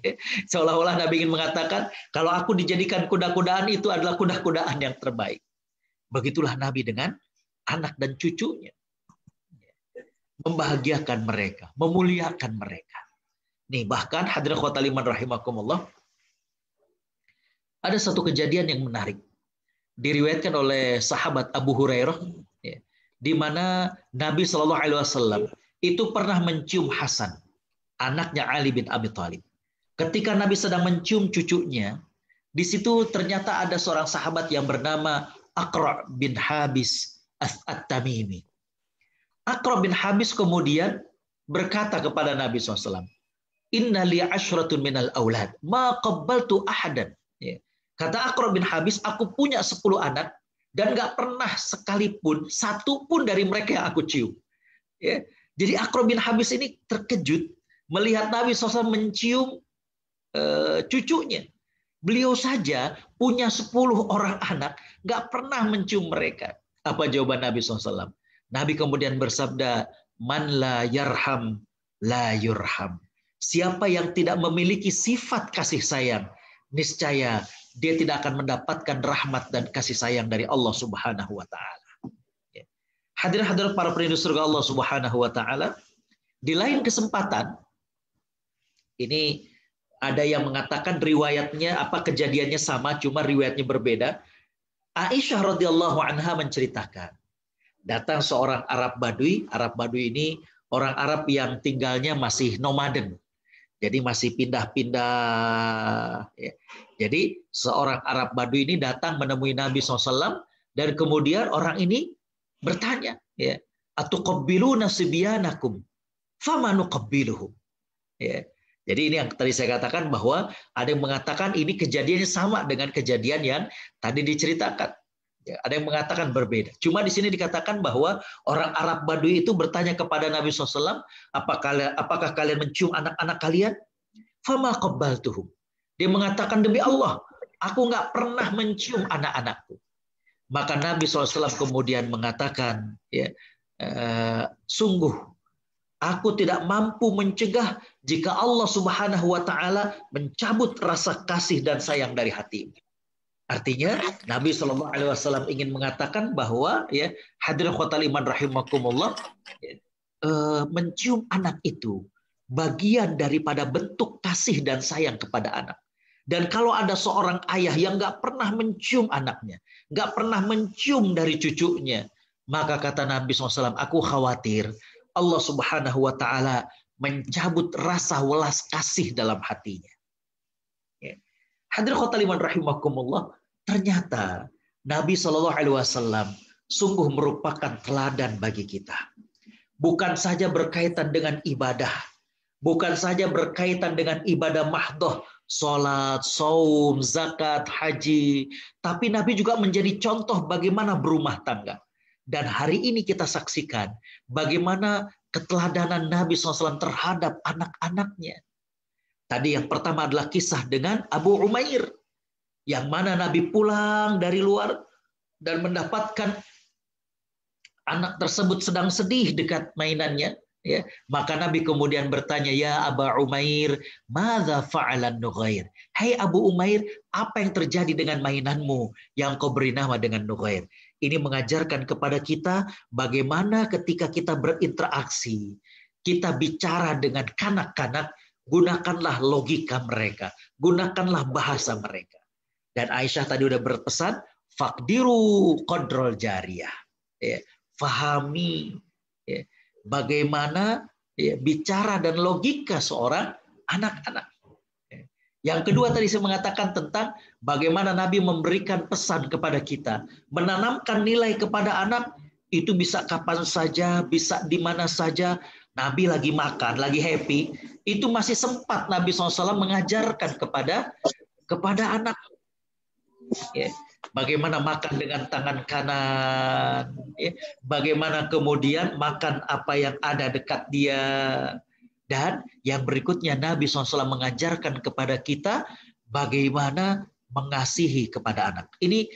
Seolah-olah Nabi ingin mengatakan, kalau aku dijadikan kuda-kudaan itu adalah kuda-kudaan yang terbaik. Begitulah Nabi dengan anak dan cucunya. Membahagiakan mereka, memuliakan mereka. Nih, bahkan hadirin khotul iman rahimakumullah, ada satu kejadian yang menarik. Diriwayatkan oleh sahabat Abu Hurairah, ya, di mana Nabi Shallallahu Alaihi Wasallam itu pernah mencium Hasan, anaknya Ali bin Abi Thalib. Ketika Nabi sedang mencium cucunya, di situ ternyata ada seorang sahabat yang bernama Aqra' bin Habis At-Tamimi. Aqra' bin Habis kemudian berkata kepada Nabi SAW, Inna li ashratun minal aulad, ma qabbaltu ahadan. Ya. Kata Aqra' bin Habis, aku punya 10 anak, dan nggak pernah sekalipun satu pun dari mereka yang aku cium. Ya. Jadi Aqra' bin Habis ini terkejut melihat Nabi SAW mencium cucunya. Beliau saja punya 10 orang anak, nggak pernah mencium mereka. Apa jawaban Nabi SAW? Nabi kemudian bersabda, Man la yarham la yurham. Siapa yang tidak memiliki sifat kasih sayang, niscaya dia tidak akan mendapatkan rahmat dan kasih sayang dari Allah Subhanahu wa taala. Hadirin-hadirat para penduduk surga Allah Subhanahu wa taala, di lain kesempatan ini ada yang mengatakan riwayatnya kejadiannya sama, cuma riwayatnya berbeda. Aisyah radhiyallahu anha menceritakan, datang seorang Arab Badui. Arab Badui ini orang Arab yang tinggalnya masih nomaden. Jadi masih pindah-pindah. Ya. Jadi seorang Arab Badui ini datang menemui Nabi SAW dan kemudian orang ini bertanya, ya, atuqabbiluna sibyanakum fama nuqabbiluhum. Ya. Jadi ini yang tadi saya katakan bahwa ada yang mengatakan ini kejadiannya sama dengan kejadian yang tadi diceritakan. Ya, ada yang mengatakan berbeda. Cuma di sini dikatakan bahwa orang Arab Badui itu bertanya kepada Nabi SAW, apakah kalian mencium anak-anak kalian? Fama qabbaltuhum. Dia mengatakan, demi Allah, aku nggak pernah mencium anak-anakku. Maka Nabi SAW kemudian mengatakan, ya, sungguh aku tidak mampu mencegah jika Allah Subhanahu wa taala mencabut rasa kasih dan sayang dari hatimu. Artinya Nabi Shallallahu Alaihi Wasallam ingin mengatakan bahwa, ya, hadirin khotul iman rahimakumullah, mencium anak itu bagian daripada bentuk kasih dan sayang kepada anak. Dan kalau ada seorang ayah yang nggak pernah mencium anaknya, nggak pernah mencium dari cucunya, maka kata Nabi SAW, aku khawatir Allah Subhanahu wa Ta'ala mencabut rasa welas kasih dalam hatinya. Hadirin khotaliman rahimakumullah, ternyata Nabi SAW sungguh merupakan teladan bagi kita. Bukan saja berkaitan dengan ibadah, bukan saja berkaitan dengan ibadah mahdoh, sholat, saum, zakat, haji, tapi Nabi juga menjadi contoh bagaimana berumah tangga. Dan hari ini kita saksikan bagaimana keteladanan Nabi SAW terhadap anak-anaknya. Tadi yang pertama adalah kisah dengan Abu Umair, yang mana Nabi pulang dari luar dan mendapatkan anak tersebut sedang sedih dekat mainannya. Ya, maka Nabi kemudian bertanya, ya Aba Umair, madza fa'alan Nughair? Hai Abu Umair, apa yang terjadi dengan mainanmu yang kau beri nama dengan Nughair? Ini mengajarkan kepada kita bagaimana ketika kita berinteraksi, kita bicara dengan kanak-kanak, gunakanlah logika mereka, gunakanlah bahasa mereka. Dan Aisyah tadi udah berpesan, faqdiru qadrul jariyah. Ya, fahami ya, bagaimana ya, bicara dan logika seorang anak-anak. Yang kedua tadi saya mengatakan tentang bagaimana Nabi memberikan pesan kepada kita. Menanamkan nilai kepada anak itu bisa kapan saja, bisa di mana saja. Nabi lagi makan, lagi happy, itu masih sempat Nabi SAW mengajarkan kepada anak. Ya. Bagaimana makan dengan tangan kanan, ya. Bagaimana kemudian makan apa yang ada dekat dia. Dan yang berikutnya Nabi SAW mengajarkan kepada kita bagaimana mengasihi kepada anak. Ini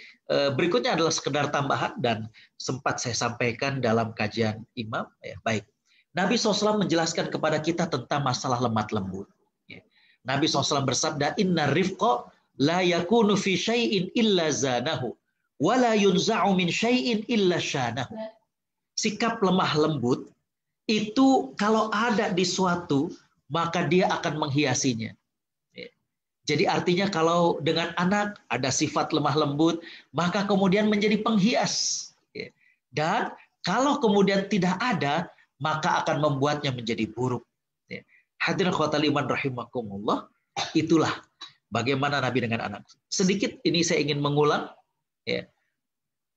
berikutnya adalah sekedar tambahan dan sempat saya sampaikan dalam kajian imam. Ya, baik. Nabi SAW menjelaskan kepada kita tentang masalah lemah lembut. Ya. Nabi SAW bersabda, Inna rifqa la yakunu fi syai'in illa zanahu wa la yunza'u min syai'in illa syanahu. Sikap lemah lembut itu kalau ada di suatu, maka dia akan menghiasinya. Jadi artinya kalau dengan anak ada sifat lemah lembut, maka kemudian menjadi penghias. Dan kalau kemudian tidak ada, maka akan membuatnya menjadi buruk. Hadirin khotbah iman rahimakumullah, itulah bagaimana Nabi dengan anak. Sedikit ini saya ingin mengulang.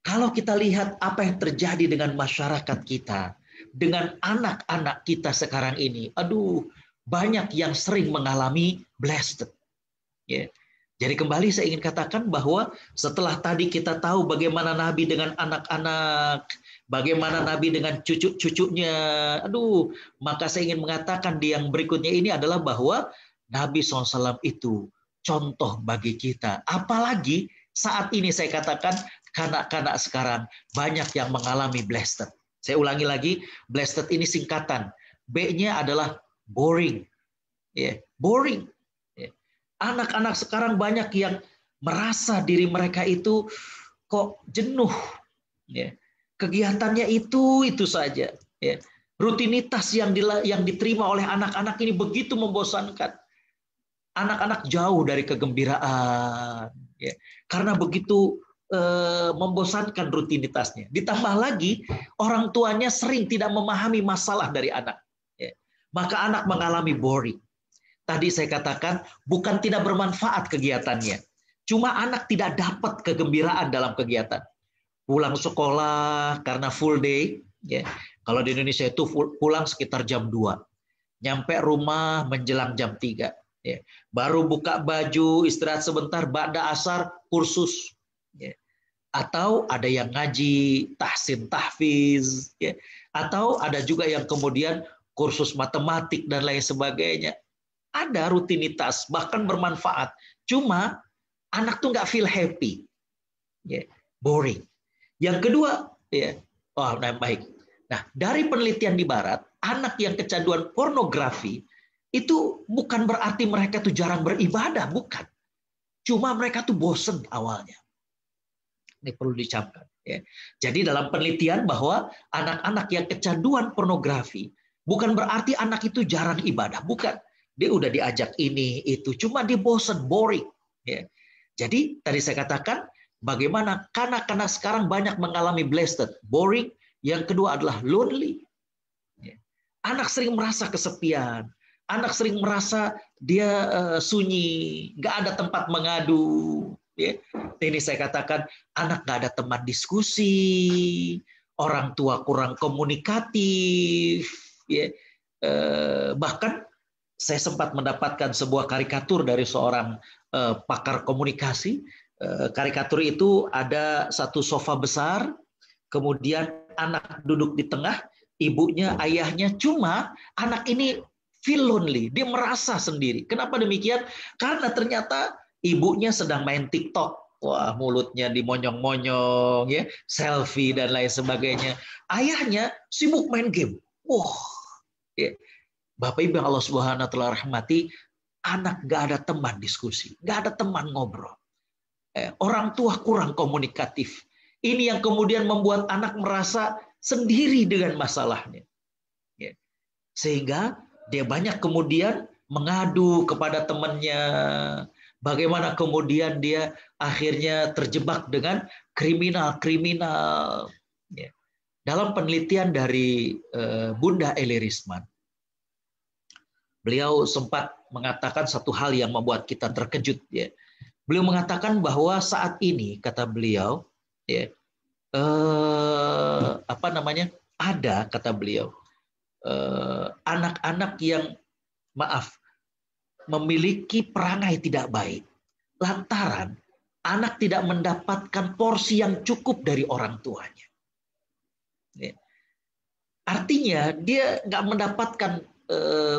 Kalau kita lihat apa yang terjadi dengan masyarakat kita, dengan anak-anak kita sekarang ini, aduh, banyak yang sering mengalami blasted. Ya. Jadi kembali saya ingin katakan bahwa setelah tadi kita tahu bagaimana Nabi dengan anak-anak, bagaimana Nabi dengan cucu-cucunya, aduh, maka saya ingin mengatakan di yang berikutnya ini adalah bahwa Nabi SAW itu contoh bagi kita. Apalagi saat ini saya katakan kanak-kanak sekarang banyak yang mengalami blasted. Saya ulangi lagi, blasted ini singkatan. B-nya adalah boring. Boring. Anak-anak sekarang banyak yang merasa diri mereka itu kok jenuh. Kegiatannya itu saja. Rutinitas yang diterima oleh anak-anak ini begitu membosankan. Anak-anak jauh dari kegembiraan. Karena begitu membosankan rutinitasnya. Ditambah lagi orang tuanya sering tidak memahami masalah dari anak. Maka anak mengalami boring. Tadi saya katakan bukan tidak bermanfaat kegiatannya. Cuma anak tidak dapat kegembiraan dalam kegiatan. Pulang sekolah karena full day. Kalau di Indonesia itu pulang sekitar jam 2. Nyampe rumah menjelang jam 3. Baru buka baju, istirahat sebentar, ba'da asar, kursus. Atau ada yang ngaji, tahsin, tahfiz, atau ada juga yang kemudian kursus matematik dan lain sebagainya. Ada rutinitas, bahkan bermanfaat. Cuma anak tuh nggak feel happy, boring. Yang kedua, baik. Nah, dari penelitian di Barat, anak yang kecanduan pornografi itu bukan berarti mereka tuh jarang beribadah, bukan. Cuma mereka tuh bosen awalnya. Ini perlu dicamkan. Jadi dalam penelitian bahwa anak-anak yang kecanduan pornografi, Bukan berarti anak itu jarang ibadah, bukan. Dia udah diajak ini itu, cuma dia bosan, boring. Ya. Jadi tadi saya katakan bagaimana kanak-kanak sekarang banyak mengalami blessed, boring. Yang kedua adalah lonely. Ya. Anak sering merasa kesepian, anak sering merasa dia sunyi, nggak ada tempat mengadu. Ya. Ini saya katakan anak nggak ada teman diskusi, orang tua kurang komunikatif. Ya. Bahkan saya sempat mendapatkan sebuah karikatur dari seorang pakar komunikasi. Karikatur itu ada satu sofa besar, kemudian anak duduk di tengah, ibunya, ayahnya, cuma anak ini feel lonely, dia merasa sendiri. Kenapa demikian? Karena ternyata ibunya sedang main TikTok. Wah, mulutnya dimonyong-monyong, ya, selfie dan lain sebagainya. Ayahnya sibuk main game. Wah, ya. Bapak Ibu yang Allah Subhanahu wa taala rahmati, anak gak ada teman diskusi, gak ada teman ngobrol. Orang tua kurang komunikatif. Ini yang kemudian membuat anak merasa sendiri dengan masalahnya. Sehingga dia banyak kemudian mengadu kepada temannya. Bagaimana kemudian dia akhirnya terjebak dengan kriminal-kriminal. Dalam penelitian dari Bunda Eli Risman, beliau sempat mengatakan satu hal yang membuat kita terkejut. Ya. Beliau mengatakan bahwa saat ini, kata beliau, ya, ada, kata beliau, anak-anak yang, memiliki perangai tidak baik. Lantaran anak tidak mendapatkan porsi yang cukup dari orang tuanya. Ya. Artinya dia nggak mendapatkan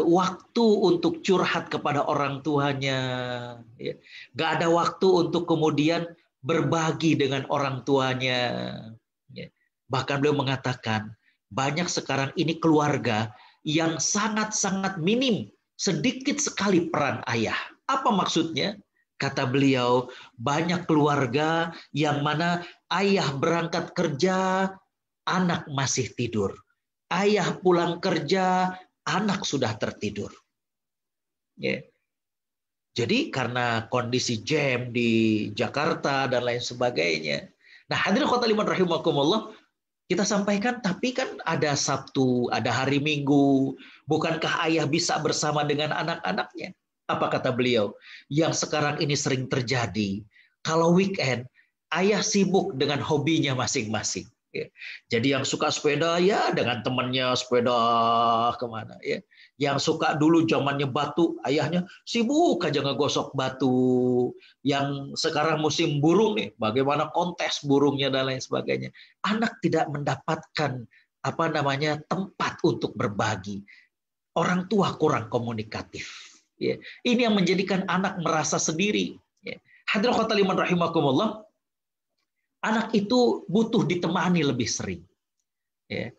waktu untuk curhat kepada orang tuanya, ya. Gak ada waktu untuk kemudian berbagi dengan orang tuanya. Ya. Bahkan beliau mengatakan banyak sekarang ini keluarga yang sangat-sangat minim, sedikit sekali peran ayah. Apa maksudnya? Kata beliau, banyak keluarga yang mana ayah berangkat kerja, anak masih tidur. Ayah pulang kerja, anak sudah tertidur. Ya. Jadi karena kondisi jam di Jakarta dan lain sebagainya. Nah, hadirin khotimah rahimakumullah, kita sampaikan, tapi kan ada Sabtu, ada hari Minggu. Bukankah ayah bisa bersama dengan anak-anaknya? Apa kata beliau? Yang sekarang ini sering terjadi. Kalau weekend, ayah sibuk dengan hobinya masing-masing. Ya. Jadi yang suka sepeda ya dengan temannya sepeda kemana ya. Yang suka dulu zamannya batu, ayahnya sibuk aja ngegosok batu. Yang sekarang musim burung nih, bagaimana kontes burungnya dan lain sebagainya. Anak tidak mendapatkan tempat untuk berbagi. Orang tua kurang komunikatif. Ya. Ini yang menjadikan anak merasa sendiri. Ya. Hadirin khotimah rahimakumullah. Anak itu butuh ditemani lebih sering. Ya.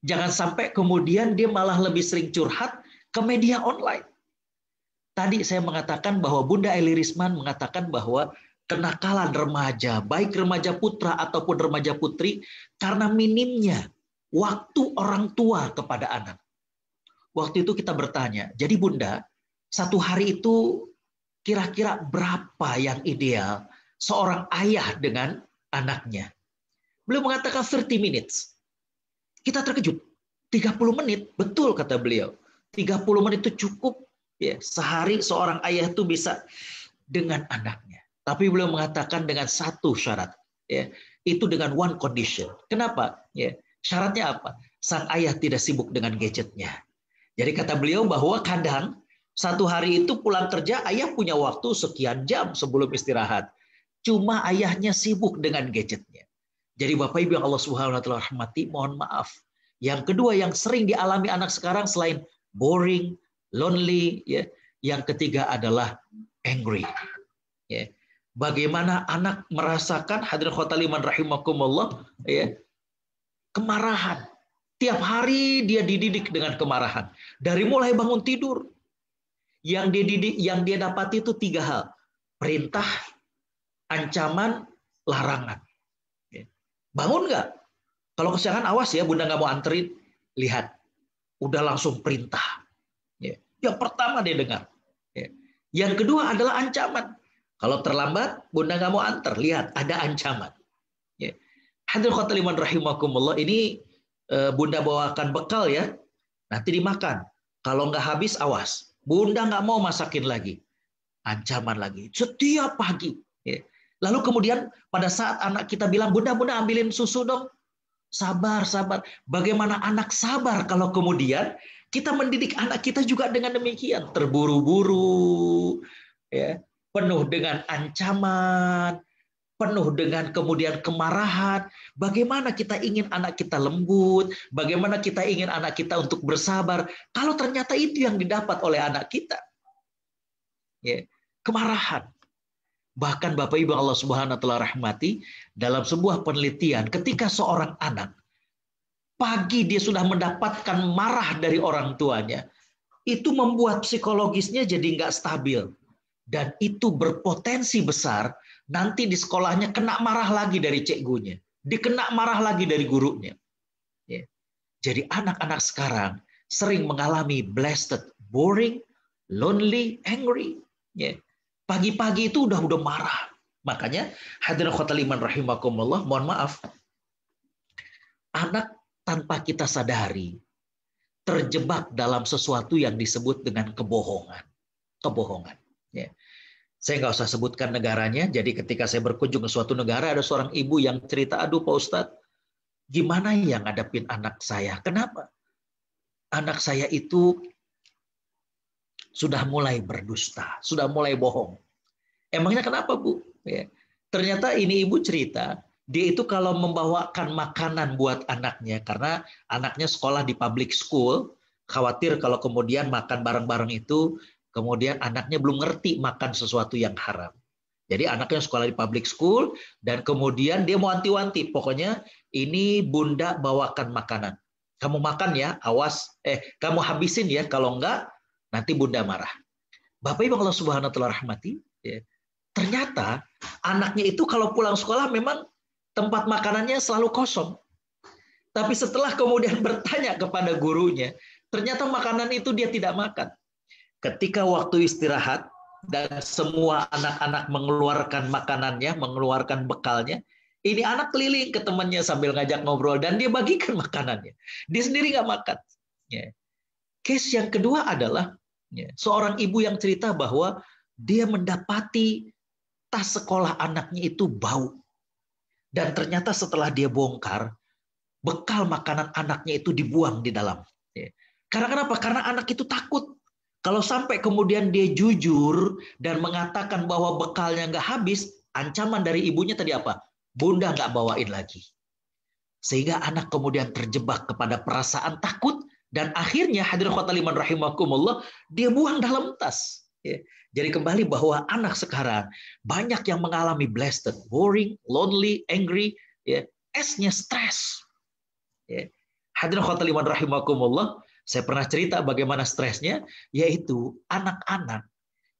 Jangan sampai kemudian dia malah lebih sering curhat ke media online. Tadi saya mengatakan bahwa Bunda Eli Risman mengatakan bahwa kenakalan remaja, baik remaja putra ataupun remaja putri, karena minimnya waktu orang tua kepada anak. Waktu itu kita bertanya, jadi Bunda, satu hari itu kira-kira berapa yang ideal seorang ayah dengan anaknya? Beliau mengatakan 30 minutes. Kita terkejut. 30 menit, betul kata beliau. 30 menit itu cukup. Ya, sehari seorang ayah itu bisa dengan anaknya. Tapi beliau mengatakan dengan satu syarat. Ya, itu dengan one condition. Kenapa? Ya, syaratnya apa? Sang ayah tidak sibuk dengan gadgetnya. Jadi kata beliau bahwa kadang satu hari itu pulang kerja, ayah punya waktu sekian jam sebelum istirahat. Cuma ayahnya sibuk dengan gadgetnya. Jadi Bapak Ibu yang Allah Subhanahu wa taala rahmati, mohon maaf. Yang kedua yang sering dialami anak sekarang selain boring, lonely, ya, yang ketiga adalah angry. Ya. Bagaimana anak merasakan, hadirin khotimah rahimakumullah, ya, kemarahan. Tiap hari dia dididik dengan kemarahan. Dari mulai bangun tidur, yang dia dapati itu 3 hal: perintah, ancaman, larangan. Bangun nggak? Kalau kesiangan awas ya, Bunda nggak mau anterin. Lihat, udah langsung perintah. Ya. Yang pertama dia dengar. Ya. Yang kedua adalah ancaman. Kalau terlambat, bunda nggak mau antar. Lihat, ada ancaman. Ya. Hadirin khotaliman rahimakumullah, ini bunda bawakan bekal ya. Nanti dimakan. Kalau nggak habis, awas. Bunda nggak mau masakin lagi. Ancaman lagi. Setiap pagi. Ya. Lalu kemudian pada saat anak kita bilang, bunda ambilin susu dong. Sabar. Bagaimana anak sabar kalau kemudian kita mendidik anak kita juga dengan demikian. Terburu-buru. Ya. Penuh dengan ancaman, penuh dengan kemudian kemarahan. Bagaimana kita ingin anak kita lembut, bagaimana kita ingin anak kita untuk bersabar, kalau ternyata itu yang didapat oleh anak kita. Ya, kemarahan. Bahkan Bapak Ibu Allah Subhanahu wa taala rahmati, dalam sebuah penelitian, ketika seorang anak pagi dia sudah mendapatkan marah dari orang tuanya, itu membuat psikologisnya jadi nggak stabil. Dan itu berpotensi besar nanti di sekolahnya kena marah lagi dari cikgunya, dikena marah lagi dari gurunya. Ya. Jadi anak-anak sekarang sering mengalami blasted, boring, lonely, angry. Ya. Pagi-pagi itu udah marah. Makanya hadirin khotaliman rahimakumullah, mohon maaf, anak tanpa kita sadari terjebak dalam sesuatu yang disebut dengan kebohongan. Ya. Saya nggak usah sebutkan negaranya. Jadi ketika saya berkunjung ke suatu negara, ada seorang ibu yang cerita, aduh Pak Ustadz, gimana yang ngadepin anak saya? Kenapa? Anak saya itu sudah mulai berdusta, sudah mulai bohong. Emangnya kenapa Bu? Ya. Ternyata ini ibu cerita, dia itu kalau membawakan makanan buat anaknya, karena anaknya sekolah di public school, khawatir kalau kemudian makan bareng-bareng itu, kemudian anaknya belum ngerti makan sesuatu yang haram. Jadi anaknya sekolah di public school, dan kemudian dia mau wanti-wanti. Pokoknya ini bunda bawakan makanan. Kamu makan ya, awas. Kamu habisin ya, kalau enggak nanti bunda marah. Bapak Ibu Allah Subhanahu wa taala rahmati, ya, ternyata anaknya itu kalau pulang sekolah memang tempat makanannya selalu kosong. Tapi setelah kemudian bertanya kepada gurunya, ternyata makanan itu dia tidak makan. Ketika waktu istirahat dan semua anak-anak mengeluarkan makanannya, mengeluarkan bekalnya, ini anak keliling ke temannya sambil ngajak ngobrol dan dia bagikan makanannya. Dia sendiri nggak makan. Ya. Case yang kedua adalah seorang ibu yang cerita bahwa dia mendapati tas sekolah anaknya itu bau. Dan ternyata setelah dia bongkar, bekal makanan anaknya itu dibuang di dalam. Ya. Karena kenapa? Karena anak itu takut. Kalau sampai kemudian dia jujur dan mengatakan bahwa bekalnya nggak habis, ancaman dari ibunya tadi apa? Bunda nggak bawain lagi. Sehingga anak kemudian terjebak kepada perasaan takut dan akhirnya hadirin khotaliman rahimakumullah, dia buang dalam tas. Ya. Jadi kembali bahwa anak sekarang banyak yang mengalami blasted, boring, lonely, angry, ya. S-nya stres. Ya. Hadirin khotaliman rahimakumullah, saya pernah cerita bagaimana stresnya, yaitu anak-anak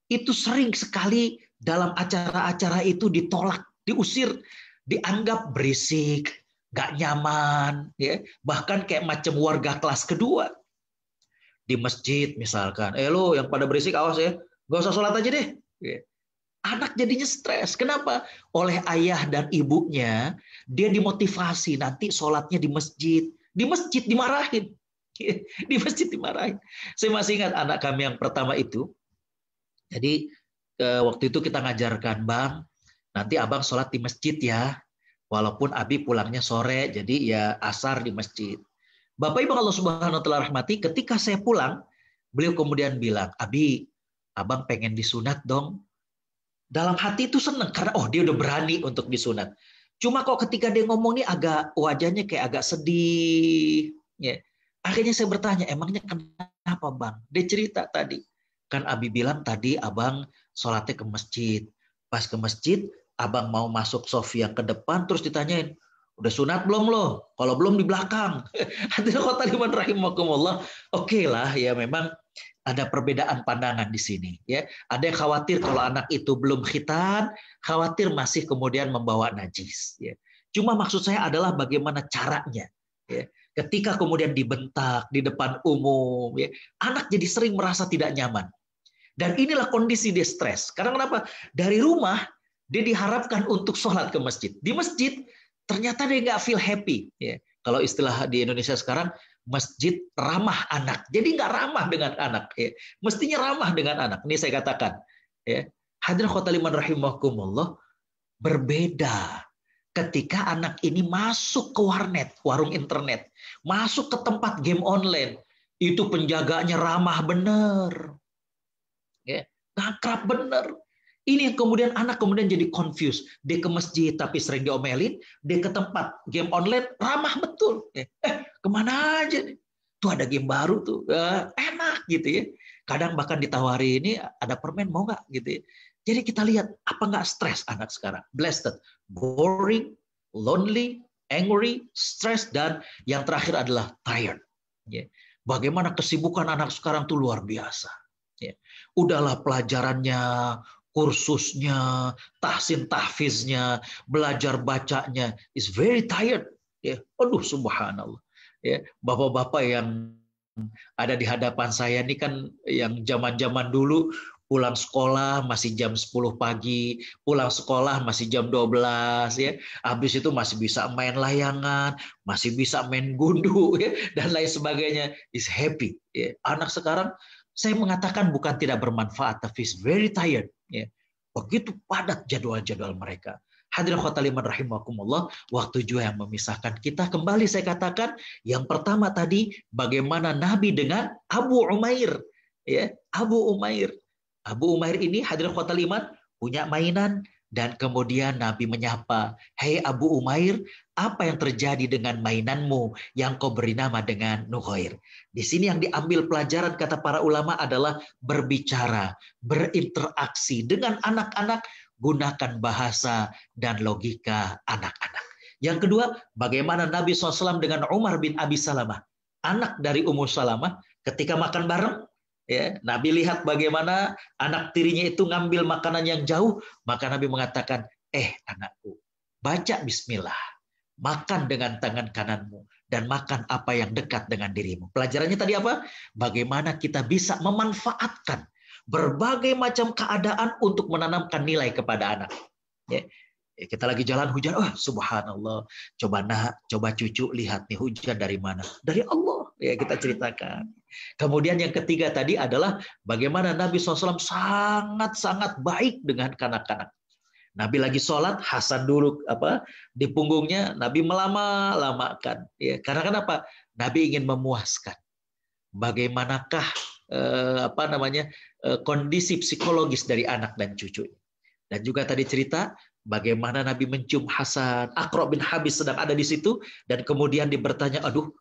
itu sering sekali dalam acara-acara itu ditolak, diusir, dianggap berisik, gak nyaman, ya, bahkan kayak macam warga kelas kedua. Di masjid misalkan, lo yang pada berisik awas ya, gak usah sholat aja deh. Ya. Anak jadinya stres. Kenapa? Oleh ayah dan ibunya, dia dimotivasi nanti sholatnya di masjid. Di masjid dimarahin. Di masjid dimarahin. Saya masih ingat anak kami yang pertama itu. Jadi waktu itu kita ngajarkan, Bang, nanti abang sholat di masjid ya. Walaupun abi pulangnya sore, jadi ya asar di masjid. Bapak Ibu Allah Subhanahu wa taala rahmati, ketika saya pulang, beliau kemudian bilang, Abi, abang pengen disunat dong. Dalam hati itu seneng, karena dia udah berani untuk disunat. Cuma kok ketika dia ngomong ini agak wajahnya kayak agak sedih. Ya. Akhirnya saya bertanya, emangnya kenapa Bang? Dia cerita tadi. Kan Abi bilang tadi abang sholatnya ke masjid. Pas ke masjid, abang mau masuk sof yang ke depan, terus ditanyain, udah sunat belum lo? Kalau belum di belakang. Hadirin khotaliman rahimakumullah. Oke lah, ya memang ada perbedaan pandangan di sini. Ya, ada yang khawatir kalau anak itu belum khitan, khawatir masih kemudian membawa najis. Ya. Cuma maksud saya adalah bagaimana caranya. Ya. Ketika kemudian dibentak di depan umum, ya, anak jadi sering merasa tidak nyaman. Dan inilah kondisi dia stres. Karena kenapa? Dari rumah dia diharapkan untuk sholat ke masjid. Di masjid ternyata dia nggak feel happy. Ya. Kalau istilah di Indonesia sekarang, masjid ramah anak. Jadi nggak ramah dengan anak. Ya. Mestinya ramah dengan anak. Ini saya katakan. Ya. Hadirin khotaliman rahimakumullah, berbeda ketika anak ini masuk ke warnet, warung internet, masuk ke tempat game online, itu penjaganya ramah bener, ya, ngakrab bener. Ini yang kemudian anak kemudian jadi confused. Dia ke masjid tapi sering diomelin, dia ke tempat game online ramah betul. Kemana aja nih? Tuh ada game baru tuh, enak gitu ya. Kadang bahkan ditawari, ini ada permen mau nggak gitu ya. Jadi kita lihat, apa nggak stres anak sekarang? Blessed, boring, lonely, angry, stress, dan yang terakhir adalah tired. Bagaimana kesibukan anak sekarang tuh luar biasa. Udahlah pelajarannya, kursusnya, tahsin tahfiznya, belajar bacanya, is very tired. Aduh subhanallah. Bapak-bapak yang ada di hadapan saya ini kan yang zaman-zaman dulu pulang sekolah masih jam 10 pagi, pulang sekolah masih jam 12 ya. Habis itu masih bisa main layangan, masih bisa main gundu ya, dan lain sebagainya. Is happy. Ya. Anak sekarang saya mengatakan bukan tidak bermanfaat, tapi is very tired ya. Begitu padat jadwal-jadwal mereka. Hadirin khotaliman rahimakumullah, waktu juga yang memisahkan kita. Kembali saya katakan, yang pertama tadi bagaimana Nabi dengan Abu Umair. Ya, Abu Umair. Abu Umair ini hadirin khotaliman punya mainan dan kemudian Nabi menyapa, "Hei Abu Umair, apa yang terjadi dengan mainanmu yang kau beri nama dengan Nughair?" Di sini yang diambil pelajaran kata para ulama adalah berbicara, berinteraksi dengan anak-anak, gunakan bahasa dan logika anak-anak. Yang kedua, bagaimana Nabi SAW dengan Umar bin Abi Salamah, anak dari Ummu Salamah, ketika makan bareng, ya, Nabi lihat bagaimana anak tirinya itu ngambil makanan yang jauh, maka Nabi mengatakan, anakku, baca bismillah, makan dengan tangan kananmu, dan makan apa yang dekat dengan dirimu. Pelajarannya tadi apa? Bagaimana kita bisa memanfaatkan berbagai macam keadaan untuk menanamkan nilai kepada anak. Ya. Kita lagi jalan hujan, subhanallah, coba cucu lihat nih hujan dari mana? Dari Allah, ya kita ceritakan. Kemudian yang ketiga tadi adalah bagaimana Nabi SAW sangat-sangat baik dengan kanak-kanak. Nabi lagi sholat, Hasan duduk di punggungnya, Nabi melama-lamakan. Ya, karena kenapa? Nabi ingin memuaskan. Bagaimanakah kondisi psikologis dari anak dan cucu. Dan juga tadi cerita bagaimana Nabi mencium Hasan, Aqra bin Habis sedang ada di situ, dan kemudian dia bertanya, "Aduh,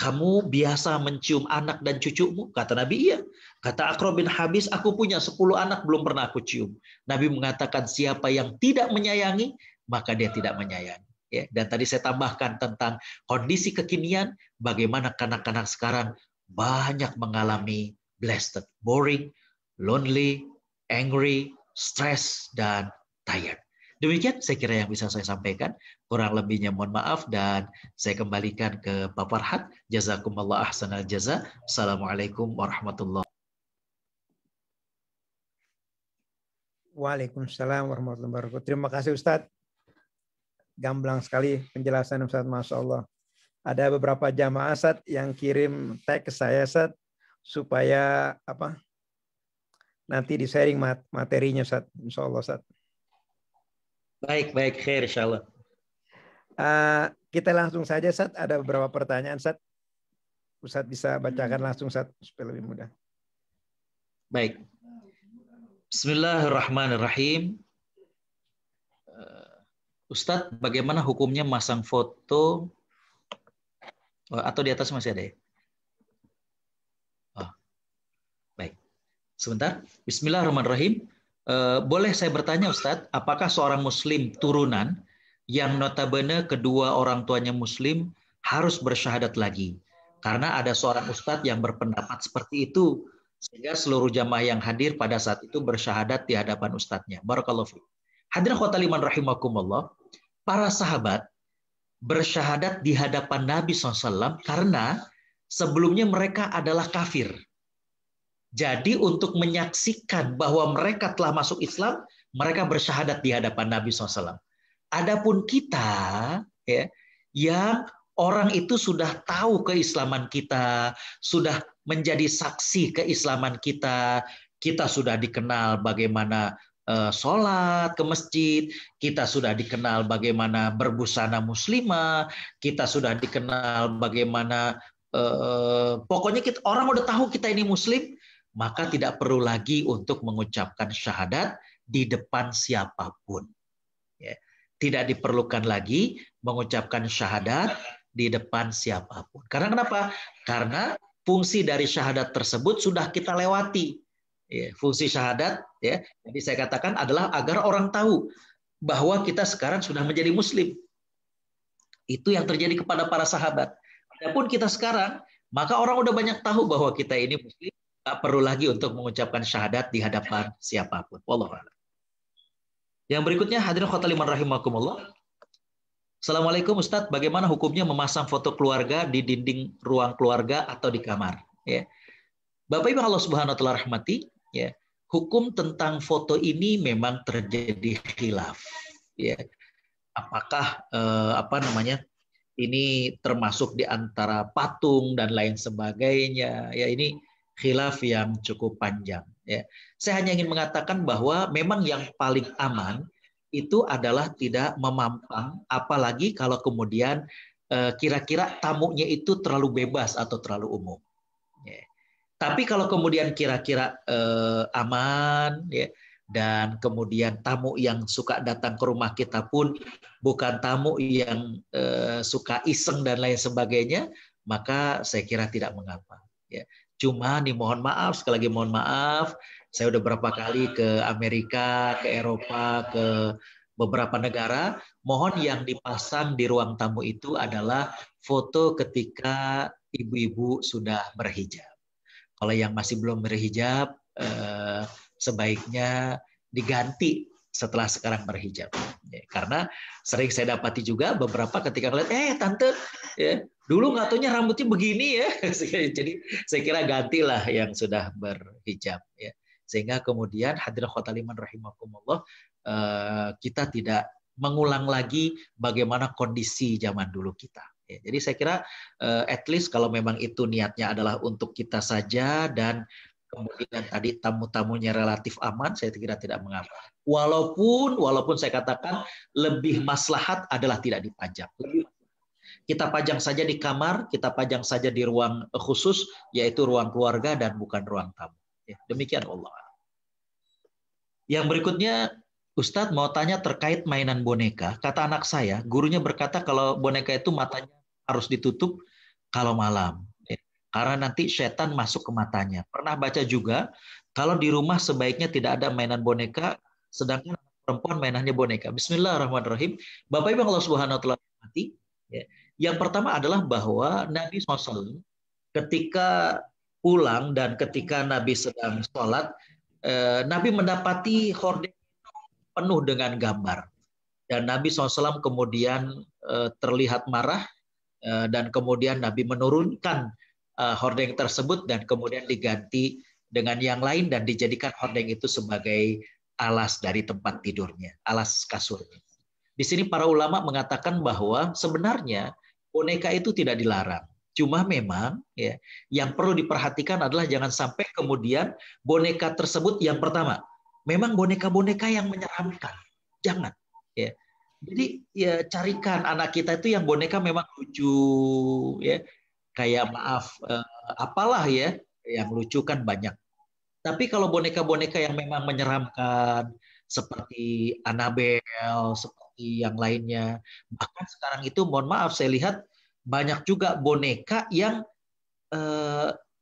kamu biasa mencium anak dan cucumu?" Kata Nabi, "Iya." Kata Aqra bin Habis, "Aku punya 10 anak, belum pernah aku cium." Nabi mengatakan, siapa yang tidak menyayangi, maka dia tidak menyayangi. Ya, dan tadi saya tambahkan tentang kondisi kekinian, bagaimana kanak-kanak sekarang banyak mengalami blessed, boring, lonely, angry, stress, dan tired. Demikian saya kira yang bisa saya sampaikan. Kurang lebihnya mohon maaf dan saya kembalikan ke Pak Farhat. Jazakumullah ahsanal jaza. Assalamualaikum warahmatullahi wabarakatuh. Waalaikumsalam warahmatullahi wabarakatuh. Terima kasih Ustadz. Gamblang sekali penjelasan Ustadz, Masya Allah. Ada beberapa jamaah Ustadz yang kirim tag ke saya Ustadz, supaya nanti di-sharing materinya Ustadz, insya Allah Ustadz. Baik, khair insya Allah. Kita langsung saja Ustadz, ada beberapa pertanyaan Ustadz. Ustadz bisa bacakan langsung Ustadz, supaya lebih mudah. Baik. Bismillahirrahmanirrahim. Ustadz, bagaimana hukumnya masang foto atau di atas masih ada ya? Baik. Sebentar. Bismillahirrahmanirrahim. Boleh saya bertanya Ustadz, apakah seorang muslim turunan yang notabene kedua orang tuanya muslim harus bersyahadat lagi? Karena ada seorang ustadz yang berpendapat seperti itu, sehingga seluruh jamaah yang hadir pada saat itu bersyahadat di hadapan ustadznya. Barakallahu fiik. Hadirin khotaliman rahimakumullah, para sahabat bersyahadat di hadapan Nabi SAW karena sebelumnya mereka adalah kafir. Jadi untuk menyaksikan bahwa mereka telah masuk Islam, mereka bersyahadat di hadapan Nabi SAW. Adapun kita, ya, yang orang itu sudah tahu keislaman kita, sudah menjadi saksi keislaman kita, kita sudah dikenal bagaimana sholat ke masjid, kita sudah dikenal bagaimana berbusana muslimah, kita sudah dikenal bagaimana pokoknya orang udah tahu kita ini muslim, maka tidak perlu lagi untuk mengucapkan syahadat di depan siapapun. Ya. Tidak diperlukan lagi mengucapkan syahadat di depan siapapun. Karena kenapa? Karena fungsi dari syahadat tersebut sudah kita lewati. Ya, fungsi syahadat, ya, jadi saya katakan adalah agar orang tahu bahwa kita sekarang sudah menjadi muslim. Itu yang terjadi kepada para sahabat. Adapun kita sekarang, maka orang udah banyak tahu bahwa kita ini muslim, tak perlu lagi untuk mengucapkan syahadat di hadapan siapapun. Wallahu a'lam. Yang berikutnya, hadirin khotaliman rahimakumullah. Assalamualaikum Ustadz, bagaimana hukumnya memasang foto keluarga di dinding ruang keluarga atau di kamar? Ya. Bapak Ibu Allah Subhanahu wa taala rahmati, ya, hukum tentang foto ini memang terjadi khilaf. Ya. Apakah ini termasuk di antara patung dan lain sebagainya? Ya, ini khilaf yang cukup panjang. Ya. Saya hanya ingin mengatakan bahwa memang yang paling aman itu adalah tidak memampang, apalagi kalau kemudian kira-kira tamunya itu terlalu bebas atau terlalu umum. Ya. Tapi kalau kemudian kira-kira aman, ya, dan kemudian tamu yang suka datang ke rumah kita pun bukan tamu yang suka iseng dan lain sebagainya, maka saya kira tidak mengapa. Ya. Cuma nih mohon maaf, sekali lagi mohon maaf, saya udah berapa kali ke Amerika, ke Eropa, ke beberapa negara, mohon yang dipasang di ruang tamu itu adalah foto ketika ibu-ibu sudah berhijab. Kalau yang masih belum berhijab, sebaiknya diganti setelah sekarang berhijab. Ya, karena sering saya dapati juga beberapa ketika ngeliat, tante, ya, dulu nggak taunya rambutnya begini ya. Jadi saya kira gantilah yang sudah berhijab. Ya. Sehingga kemudian hadirin khotaliman rahimakumullah, kita tidak mengulang lagi bagaimana kondisi zaman dulu kita. Ya, jadi saya kira at least kalau memang itu niatnya adalah untuk kita saja dan kemudian tadi tamu-tamunya relatif aman, saya kira tidak mengapa. Walaupun saya katakan lebih maslahat adalah tidak dipajang. Kita pajang saja di kamar, kita pajang saja di ruang khusus, yaitu ruang keluarga dan bukan ruang tamu. Ya, demikian Allah. Yang berikutnya, Ustadz mau tanya terkait mainan boneka. Kata anak saya, gurunya berkata kalau boneka itu matanya harus ditutup kalau malam. Karena nanti setan masuk ke matanya. Pernah baca juga, kalau di rumah sebaiknya tidak ada mainan boneka, sedangkan perempuan mainannya boneka. Bismillahirrahmanirrahim. Bapak Ibu Allah Subhanahu wa taala mati. Yang pertama adalah bahwa Nabi SAW ketika pulang dan ketika Nabi sedang sholat, Nabi mendapati hordeng penuh dengan gambar. Dan Nabi SAW kemudian terlihat marah, dan kemudian Nabi menurunkan hordeng tersebut dan kemudian diganti dengan yang lain dan dijadikan hordeng itu sebagai alas dari tempat tidurnya, alas kasurnya. Di sini para ulama mengatakan bahwa sebenarnya boneka itu tidak dilarang. Cuma memang ya, yang perlu diperhatikan adalah jangan sampai kemudian boneka tersebut yang pertama, memang boneka-boneka yang menyeramkan. Jangan. Ya. Jadi ya carikan anak kita itu yang boneka memang lucu, ya. Kayak apalah ya, yang lucu kan banyak. Tapi kalau boneka-boneka yang memang menyeramkan, seperti Annabelle, seperti yang lainnya, bahkan sekarang itu mohon maaf saya lihat banyak juga boneka yang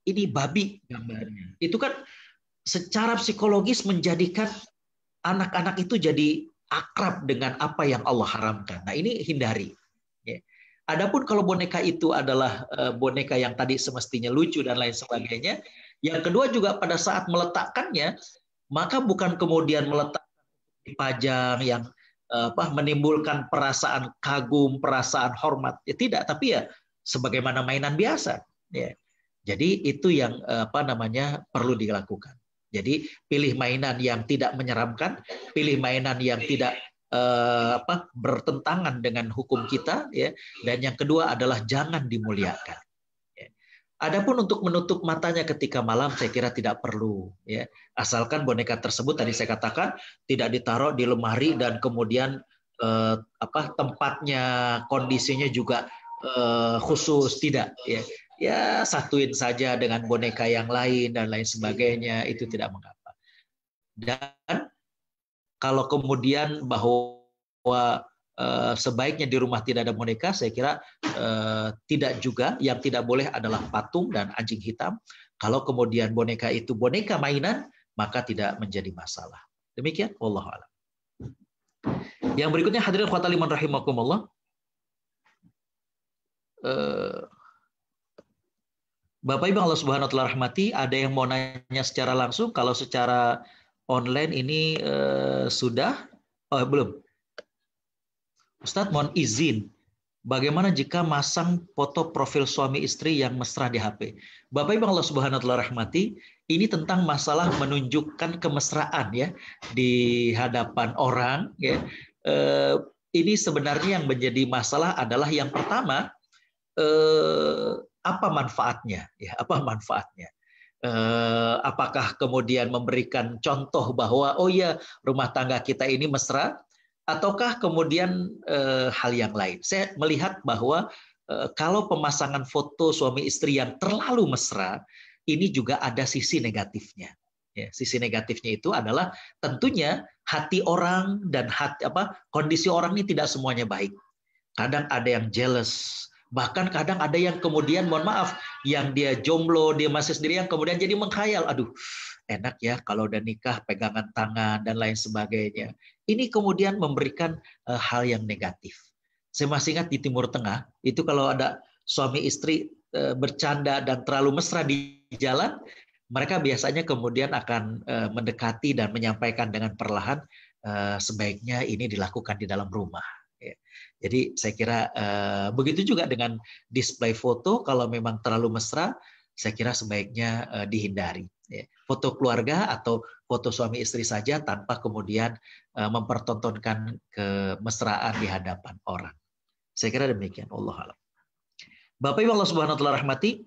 ini babi gambarnya. Itu kan secara psikologis menjadikan anak-anak itu jadi akrab dengan apa yang Allah haramkan. Nah ini hindari. Ya. Adapun kalau boneka itu adalah boneka yang tadi semestinya lucu dan lain sebagainya, yang kedua juga pada saat meletakkannya, maka bukan kemudian meletakkan dipajang yang menimbulkan perasaan kagum, perasaan hormat. Ya tidak, tapi ya sebagaimana mainan biasa. Ya. Jadi itu yang perlu dilakukan. Jadi pilih mainan yang tidak menyeramkan, pilih mainan yang tidak bertentangan dengan hukum kita, ya. Dan yang kedua adalah jangan dimuliakan. Ya. Adapun untuk menutup matanya ketika malam, saya kira tidak perlu, ya. Asalkan boneka tersebut tadi saya katakan tidak ditaruh di lemari dan kemudian tempatnya, kondisinya juga khusus, tidak, ya. Ya satuin saja dengan boneka yang lain dan lain sebagainya, itu tidak mengapa. Dan kalau kemudian bahwa sebaiknya di rumah tidak ada boneka, saya kira tidak juga. Yang tidak boleh adalah patung dan anjing hitam. Kalau kemudian boneka itu boneka mainan, maka tidak menjadi masalah. Demikian, wallahu a'lam. Yang berikutnya hadirin khotbah liman rahimakumullah. Bapak Ibu Allah Subhanahu wa taala rahmati, ada yang mau nanya secara langsung? Kalau secara online ini sudah? Belum. Ustadz mohon izin, bagaimana jika masang foto profil suami istri yang mesra di HP? Bapak Ibu Allah Subhanahu wa taala rahmati, ini tentang masalah menunjukkan kemesraan ya di hadapan orang ya. Ini sebenarnya yang menjadi masalah adalah yang pertama, apa manfaatnya? Ya, apa manfaatnya? Apakah kemudian memberikan contoh bahwa oh ya rumah tangga kita ini mesra, ataukah kemudian hal yang lain? Saya melihat bahwa kalau pemasangan foto suami istri yang terlalu mesra, ini juga ada sisi negatifnya. Ya, sisi negatifnya itu adalah tentunya hati orang dan kondisi orang ini tidak semuanya baik. Kadang ada yang jealous. Bahkan kadang ada yang kemudian, mohon maaf, yang dia jomblo, dia masih sendiri, yang kemudian jadi mengkhayal, aduh enak ya kalau udah nikah, pegangan tangan, dan lain sebagainya. Ini kemudian memberikan hal yang negatif. Saya masih ingat di Timur Tengah, itu kalau ada suami istri bercanda dan terlalu mesra di jalan, mereka biasanya kemudian akan mendekati dan menyampaikan dengan perlahan, sebaiknya ini dilakukan di dalam rumah. Jadi saya kira begitu juga dengan display foto, kalau memang terlalu mesra, saya kira sebaiknya dihindari. Foto keluarga atau foto suami istri saja tanpa kemudian mempertontonkan kemesraan di hadapan orang. Saya kira demikian. Wallahu a'lam. Bapak Ibu Allah Subhanahu wa taala rahmati,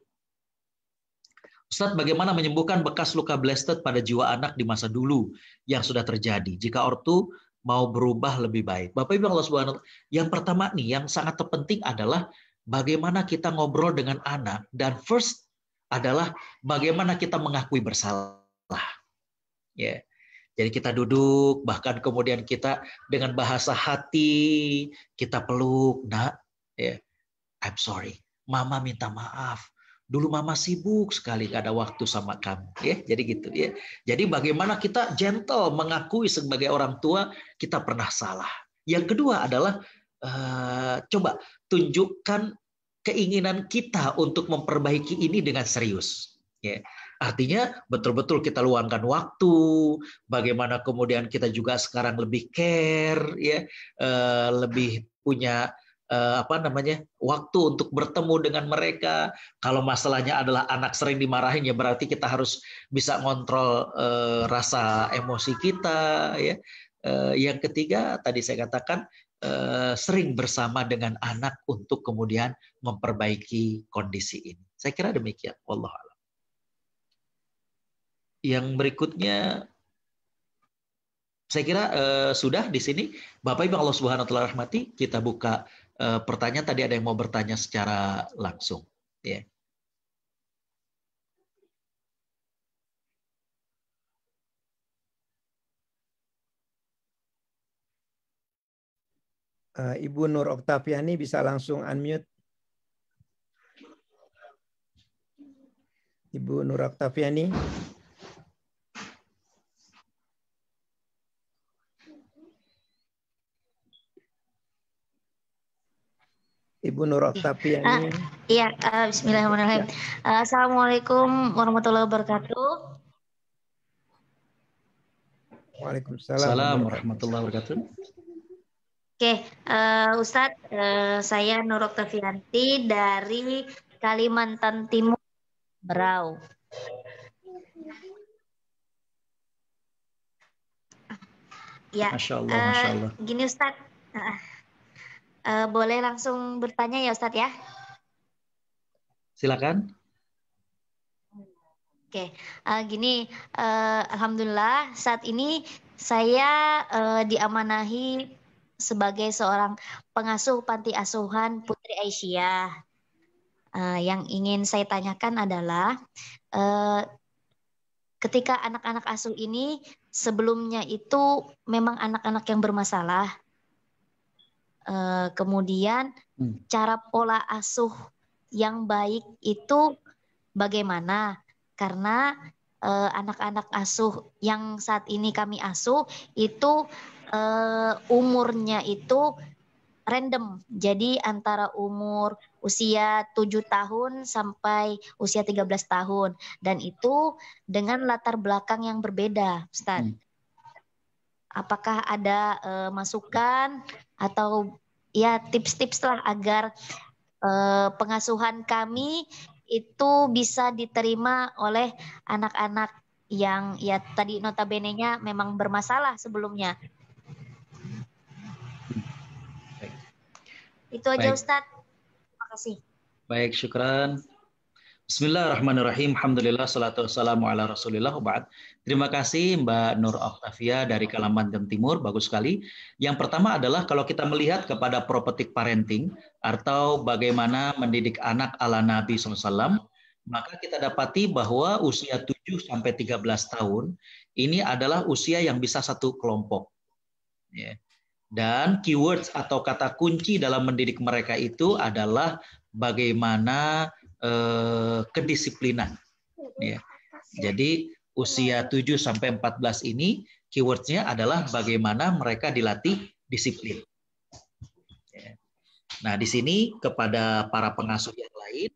Ustadz, bagaimana menyembuhkan bekas luka blested pada jiwa anak di masa dulu yang sudah terjadi jika ortu mau berubah lebih baik? Bapak Ibu Allah Subhanahu wa taala, yang pertama nih yang sangat terpenting adalah bagaimana kita ngobrol dengan anak, dan first adalah bagaimana kita mengakui bersalah. Ya. Jadi kita duduk, bahkan kemudian kita dengan bahasa hati kita peluk, nak, ya, I'm sorry, mama minta maaf. Dulu mama sibuk sekali, gak ada waktu sama kamu, ya. Jadi gitu, ya. Jadi bagaimana kita gentle mengakui sebagai orang tua kita pernah salah. Yang kedua adalah coba tunjukkan keinginan kita untuk memperbaiki ini dengan serius. Ya. Artinya betul-betul kita luangkan waktu. Bagaimana kemudian kita juga sekarang lebih care, ya, lebih punya waktu untuk bertemu dengan mereka. Kalau masalahnya adalah anak sering dimarahin, ya berarti kita harus bisa ngontrol rasa emosi kita, ya. Yang ketiga tadi saya katakan sering bersama dengan anak untuk kemudian memperbaiki kondisi ini. Saya kira demikian. Wallahu a'lam. Yang berikutnya saya kira sudah di sini. Bapak Ibu Allah Subhanahu wa taala rahmati, kita buka pertanyaan. Tadi ada yang mau bertanya secara langsung, ya. Ibu Nur Oktaviani bisa langsung unmute. Ibu Nur Oktaviani. Ibu Nur Oktaviani. Iya, bismillahirrahmanirrahim. Assalamualaikum warahmatullahi wabarakatuh. Waalaikumsalam warahmatullahi wabarakatuh. Oke, Ustadz, saya Nur Oktavianti dari Kalimantan Timur, Berau. Ya, Masya Allah, Masya Allah. gini Ustadz, boleh langsung bertanya ya Ustadz ya? Silakan. Oke, gini, Alhamdulillah saat ini saya diamanahi sebagai seorang pengasuh panti asuhan Putri Aisyah. Yang ingin saya tanyakan adalah ketika anak-anak asuh ini sebelumnya itu memang anak-anak yang bermasalah, kemudian cara pola asuh yang baik itu bagaimana? Karena anak-anak asuh yang saat ini kami asuh itu umurnya itu random. Jadi antara umur usia 7 tahun sampai usia 13 tahun. Dan itu dengan latar belakang yang berbeda, Ustadz. Apakah ada masukan atau ya tips-tips lah agar pengasuhan kami itu bisa diterima oleh anak-anak yang ya tadi notabene-nya memang bermasalah sebelumnya. Itu aja Ustadz. Terima kasih. Baik, syukran. Bismillahirrahmanirrahim. Alhamdulillah, salatu wassalamu ala rasulillah. Terima kasih Mbak Nur Oktavia dari Kalimantan Timur, bagus sekali. Yang pertama adalah kalau kita melihat kepada prophetic parenting atau bagaimana mendidik anak ala Nabi SAW, maka kita dapati bahwa usia 7 sampai 13 tahun ini adalah usia yang bisa satu kelompok. Ya. Dan keywords atau kata kunci dalam mendidik mereka itu adalah bagaimana kedisiplinan. Ya. Jadi usia 7 sampai 14 ini keywordsnya adalah bagaimana mereka dilatih disiplin. Ya. Nah, di sini kepada para pengasuh yang lain,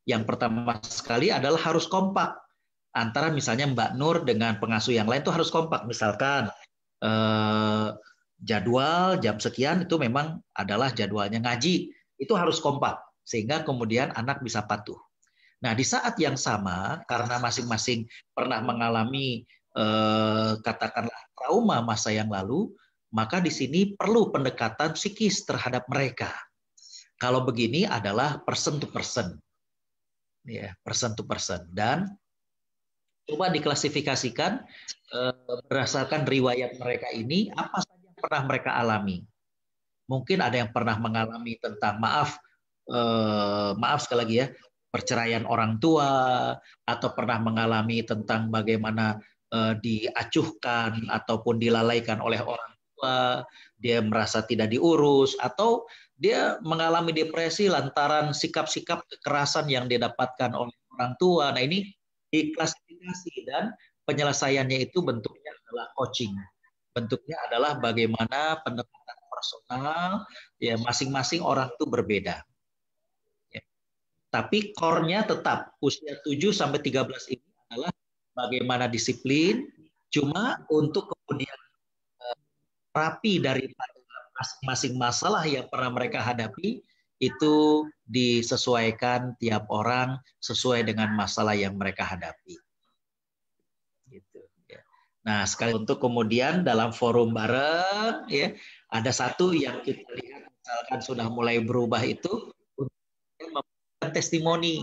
yang pertama sekali adalah harus kompak. Antara misalnya Mbak Nur dengan pengasuh yang lain itu harus kompak. Misalkan jadwal jam sekian itu memang adalah jadwalnya ngaji, itu harus kompak sehingga kemudian anak bisa patuh. Nah, di saat yang sama karena masing-masing pernah mengalami katakanlah trauma masa yang lalu, maka di sini perlu pendekatan psikis terhadap mereka. Kalau begini adalah person to person. Ya, person to person, dan coba diklasifikasikan berdasarkan riwayat mereka ini apa saja yang pernah mereka alami. Mungkin ada yang pernah mengalami tentang maaf sekali lagi ya, perceraian orang tua, atau pernah mengalami tentang bagaimana diacuhkan ataupun dilalaikan oleh orang tua, dia merasa tidak diurus, atau dia mengalami depresi lantaran sikap-sikap kekerasan yang didapatkan oleh orang tua. Nah, ini diklasifikasi dan penyelesaiannya itu bentuknya adalah coaching. Bentuknya adalah bagaimana pendekatan personal, ya masing-masing orang itu berbeda. Ya. Tapi core-nya tetap usia 7 sampai 13 ini adalah bagaimana disiplin, cuma untuk kemudian rapi daripada masing-masing masalah yang pernah mereka hadapi itu disesuaikan tiap orang sesuai dengan masalah yang mereka hadapi. Gitu, ya. Nah, sekali untuk kemudian dalam forum bareng, ya ada satu yang kita lihat misalkan sudah mulai berubah itu memberikan testimoni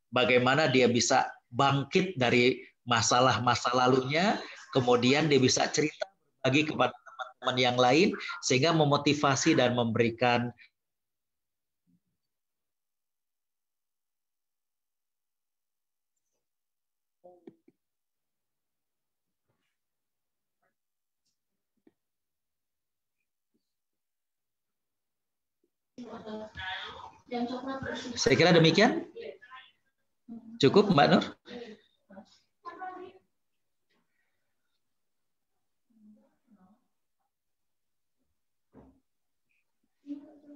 bagaimana dia bisa bangkit dari masalah-masa lalunya, kemudian dia bisa cerita berbagi kepada teman yang lain sehingga memotivasi dan memberikan saya kira demikian. Cukup Mbak Nur?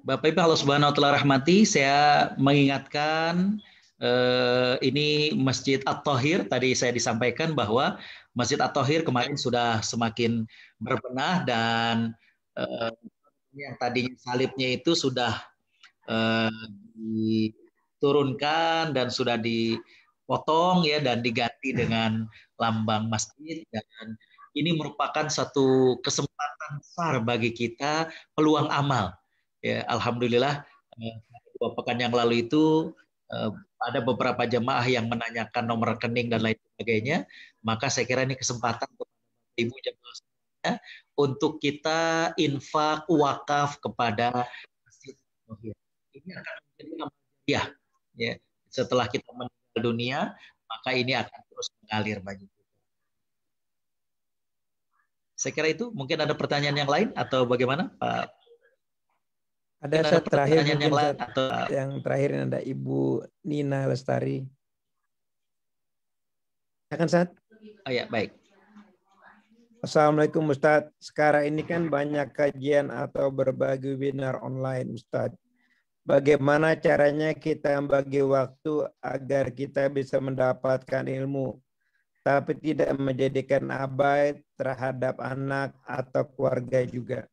Bapak Ibu Allah Subhanahu wa taala rahmati, saya mengingatkan ini Masjid At-Thahir, tadi saya disampaikan bahwa Masjid At-Thahir kemarin sudah semakin berbenah dan Yang tadinya salibnya itu sudah diturunkan dan sudah dipotong ya dan diganti dengan lambang masjid, dan ini merupakan satu kesempatan besar bagi kita, peluang amal. Ya, alhamdulillah 2 pekan yang lalu itu ada beberapa jemaah yang menanyakan nomor rekening dan lain sebagainya, maka saya kira ini kesempatan untuk ibu jemaah semuanya untuk kita infak wakaf kepada Masjid An-Nabawi. Ini akan menjadi amal jariah ya. Setelah kita meninggal dunia, maka ini akan terus mengalir bagi kita. Saya kira itu. Mungkin ada pertanyaan yang lain atau bagaimana, Pak? Ada terakhir pertanyaan mungkin yang lain atau yang terakhir ada Ibu Nina Lestari. Akan Ustaz? Oh ya, baik. Assalamualaikum Ustadz. Sekarang ini kan banyak kajian atau berbagai webinar online Ustadz. Bagaimana caranya kita bagi waktu agar kita bisa mendapatkan ilmu, tapi tidak menjadikan abai terhadap anak atau keluarga juga?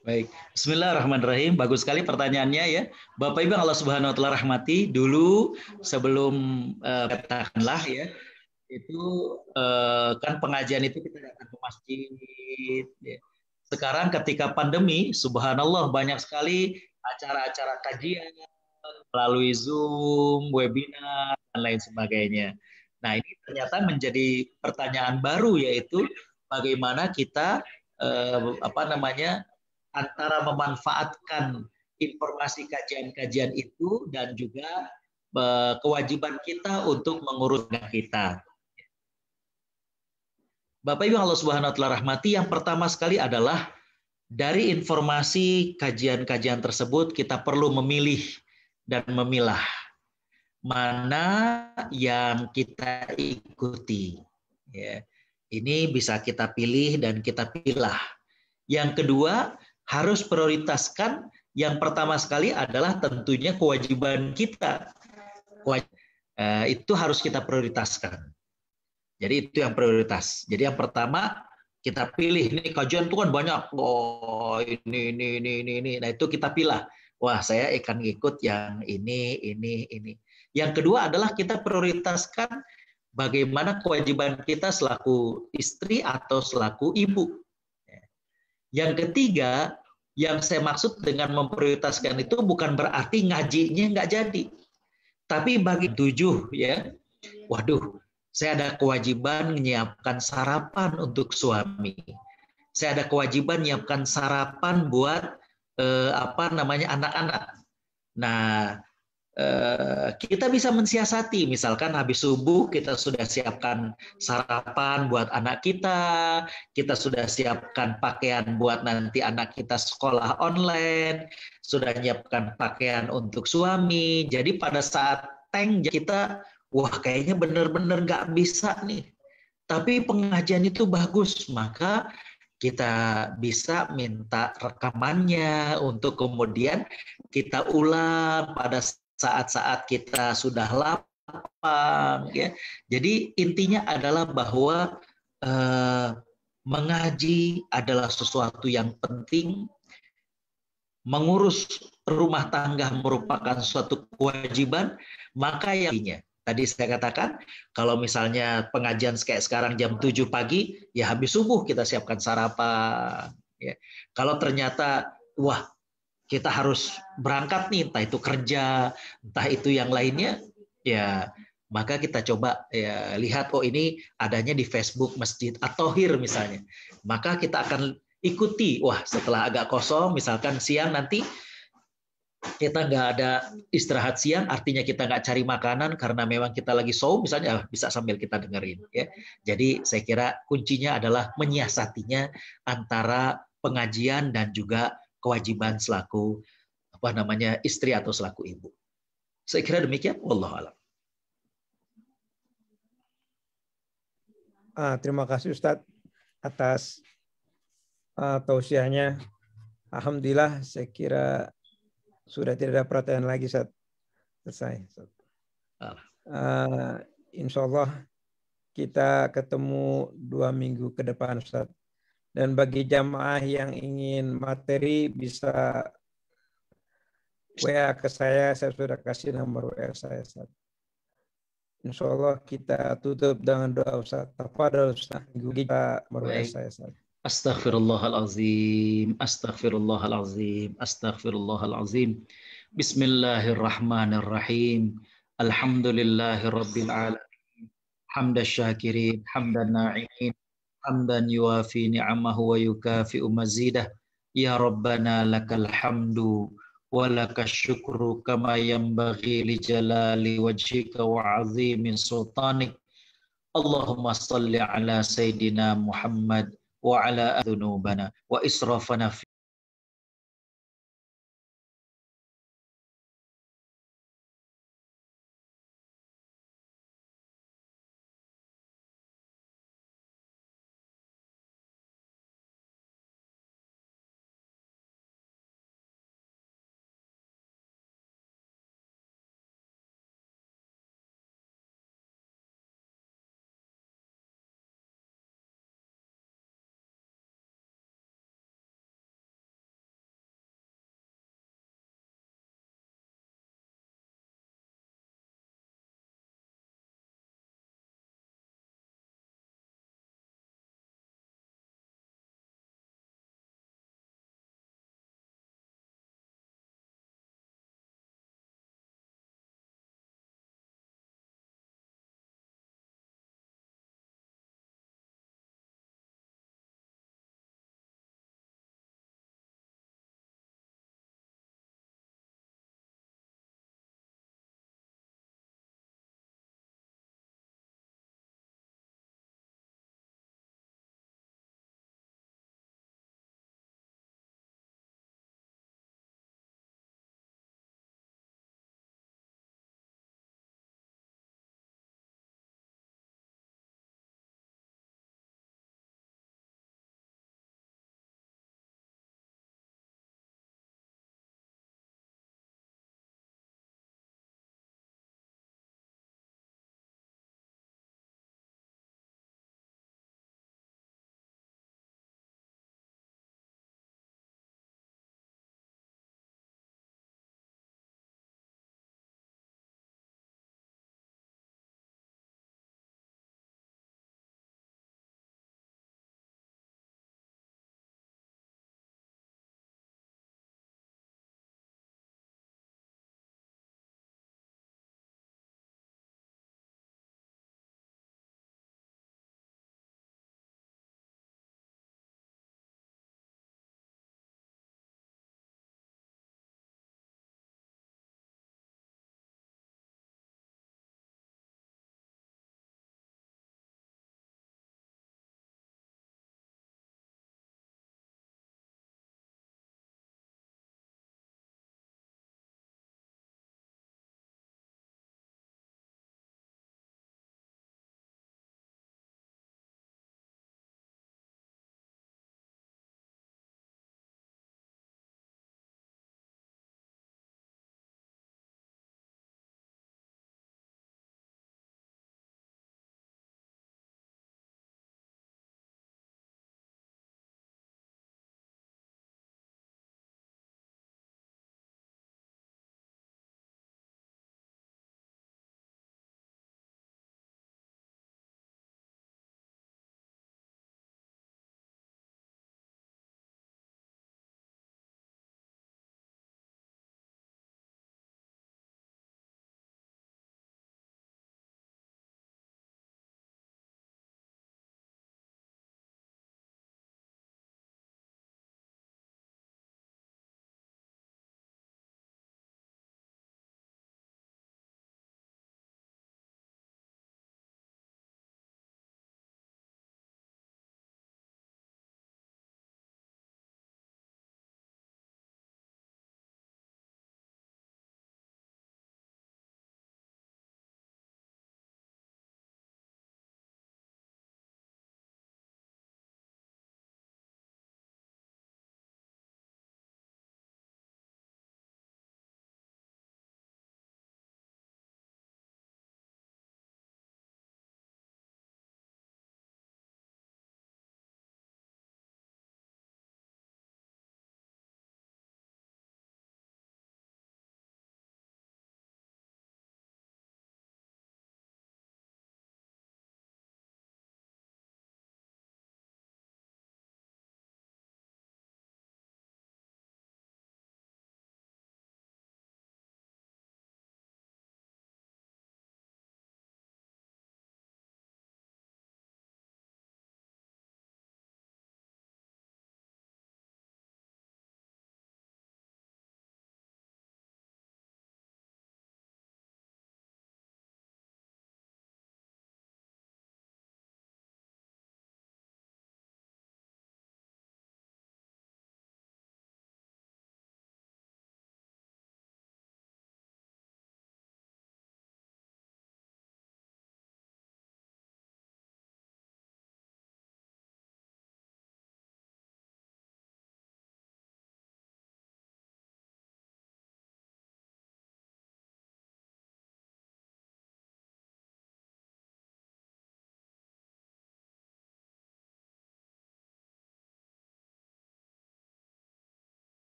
Baik, Bismillahirrahmanirrahim. Bagus sekali pertanyaannya ya. Bapak Ibu Allah Subhanahu Wa Taala rahmati. Dulu sebelum katakanlah ya, itu kan pengajian itu kita datang ke masjid. Ya. Sekarang ketika pandemi, subhanallah banyak sekali acara-acara kajian melalui Zoom, webinar, dan lain sebagainya. Nah ini ternyata menjadi pertanyaan baru, yaitu bagaimana kita antara memanfaatkan informasi kajian-kajian itu dan juga kewajiban kita untuk mengurus kita. Bapak Ibu Allah Subhanahu Wa Taala rahmati, yang pertama sekali adalah dari informasi kajian-kajian tersebut kita perlu memilih dan memilah mana yang kita ikuti. Ya. Ini bisa kita pilih dan kita pilah. Yang kedua, harus prioritaskan. Yang pertama sekali adalah tentunya kewajiban kita. Itu harus kita prioritaskan. Jadi itu yang prioritas. Jadi yang pertama kita pilih, ini kajian itu kan banyak. Oh, ini. Nah itu kita pilih. Wah, saya akan ikut yang ini. Yang kedua adalah kita prioritaskan bagaimana kewajiban kita selaku istri atau selaku ibu. Yang ketiga, yang saya maksud dengan memprioritaskan itu bukan berarti ngajinya nggak jadi. Tapi bagi 7 ya, waduh, saya ada kewajiban menyiapkan sarapan untuk suami. Saya ada kewajiban menyiapkan sarapan buat anak-anak. Nah, kita bisa mensiasati, misalkan habis subuh kita sudah siapkan sarapan buat anak kita sudah siapkan pakaian buat nanti anak kita sekolah online, sudah menyiapkan pakaian untuk suami. Jadi pada saat kita, wah kayaknya benar-benar nggak bisa nih. Tapi pengajian itu bagus, maka kita bisa minta rekamannya untuk kemudian kita ulang pada saat-saat kita sudah lapang. Ya. Jadi intinya adalah bahwa mengaji adalah sesuatu yang penting. Mengurus rumah tangga merupakan suatu kewajiban, maka yang tadi saya katakan, kalau misalnya pengajian kayak sekarang jam 7 pagi, ya habis subuh kita siapkan sarapan. Ya. Kalau ternyata, wah kita harus berangkat nih, entah itu kerja, entah itu yang lainnya, ya maka kita coba ya, lihat, oh ini adanya di Facebook Masjid At-Thohir misalnya. Maka kita akan ikuti, wah setelah agak kosong, misalkan siang nanti, kita nggak ada istirahat siang, artinya kita nggak cari makanan karena memang kita lagi shaum misalnya, bisa sambil kita dengerin. Ya. Jadi saya kira kuncinya adalah menyiasatinya antara pengajian dan juga kewajiban selaku istri atau selaku ibu. Saya kira demikian. Wallahu a'lam. Terima kasih Ustadz atas tausiahnya. Alhamdulillah, saya kira sudah tidak ada pertanyaan lagi, Ustadz. Selesai. Insya Allah kita ketemu 2 minggu ke depan, Ustadz. Dan bagi jamaah yang ingin materi bisa WA ke saya sudah kasih nomor WA saya, Ustaz. Insya Allah kita tutup dengan doa, Ustaz. Tafadhol, Ustaz. Kita nomor WA saya, Ustaz. Astaghfirullahalazim, astaghfirullahalazim, astaghfirullahalazim. Bismillahirrahmanirrahim. Alhamdulillahirabbil alamin. Hamdan syakirin, hamdan na'imin, hamdan yuafi ni'amahu wa yukafi'u mazidah. Ya Rabbana lakal hamdu wa lakas syukru kama yanbaghi li jalali wajhika wa 'azimi sultanik. Allahumma salli ala Sayyidina Muhammad wa ala dhunubana wa israfana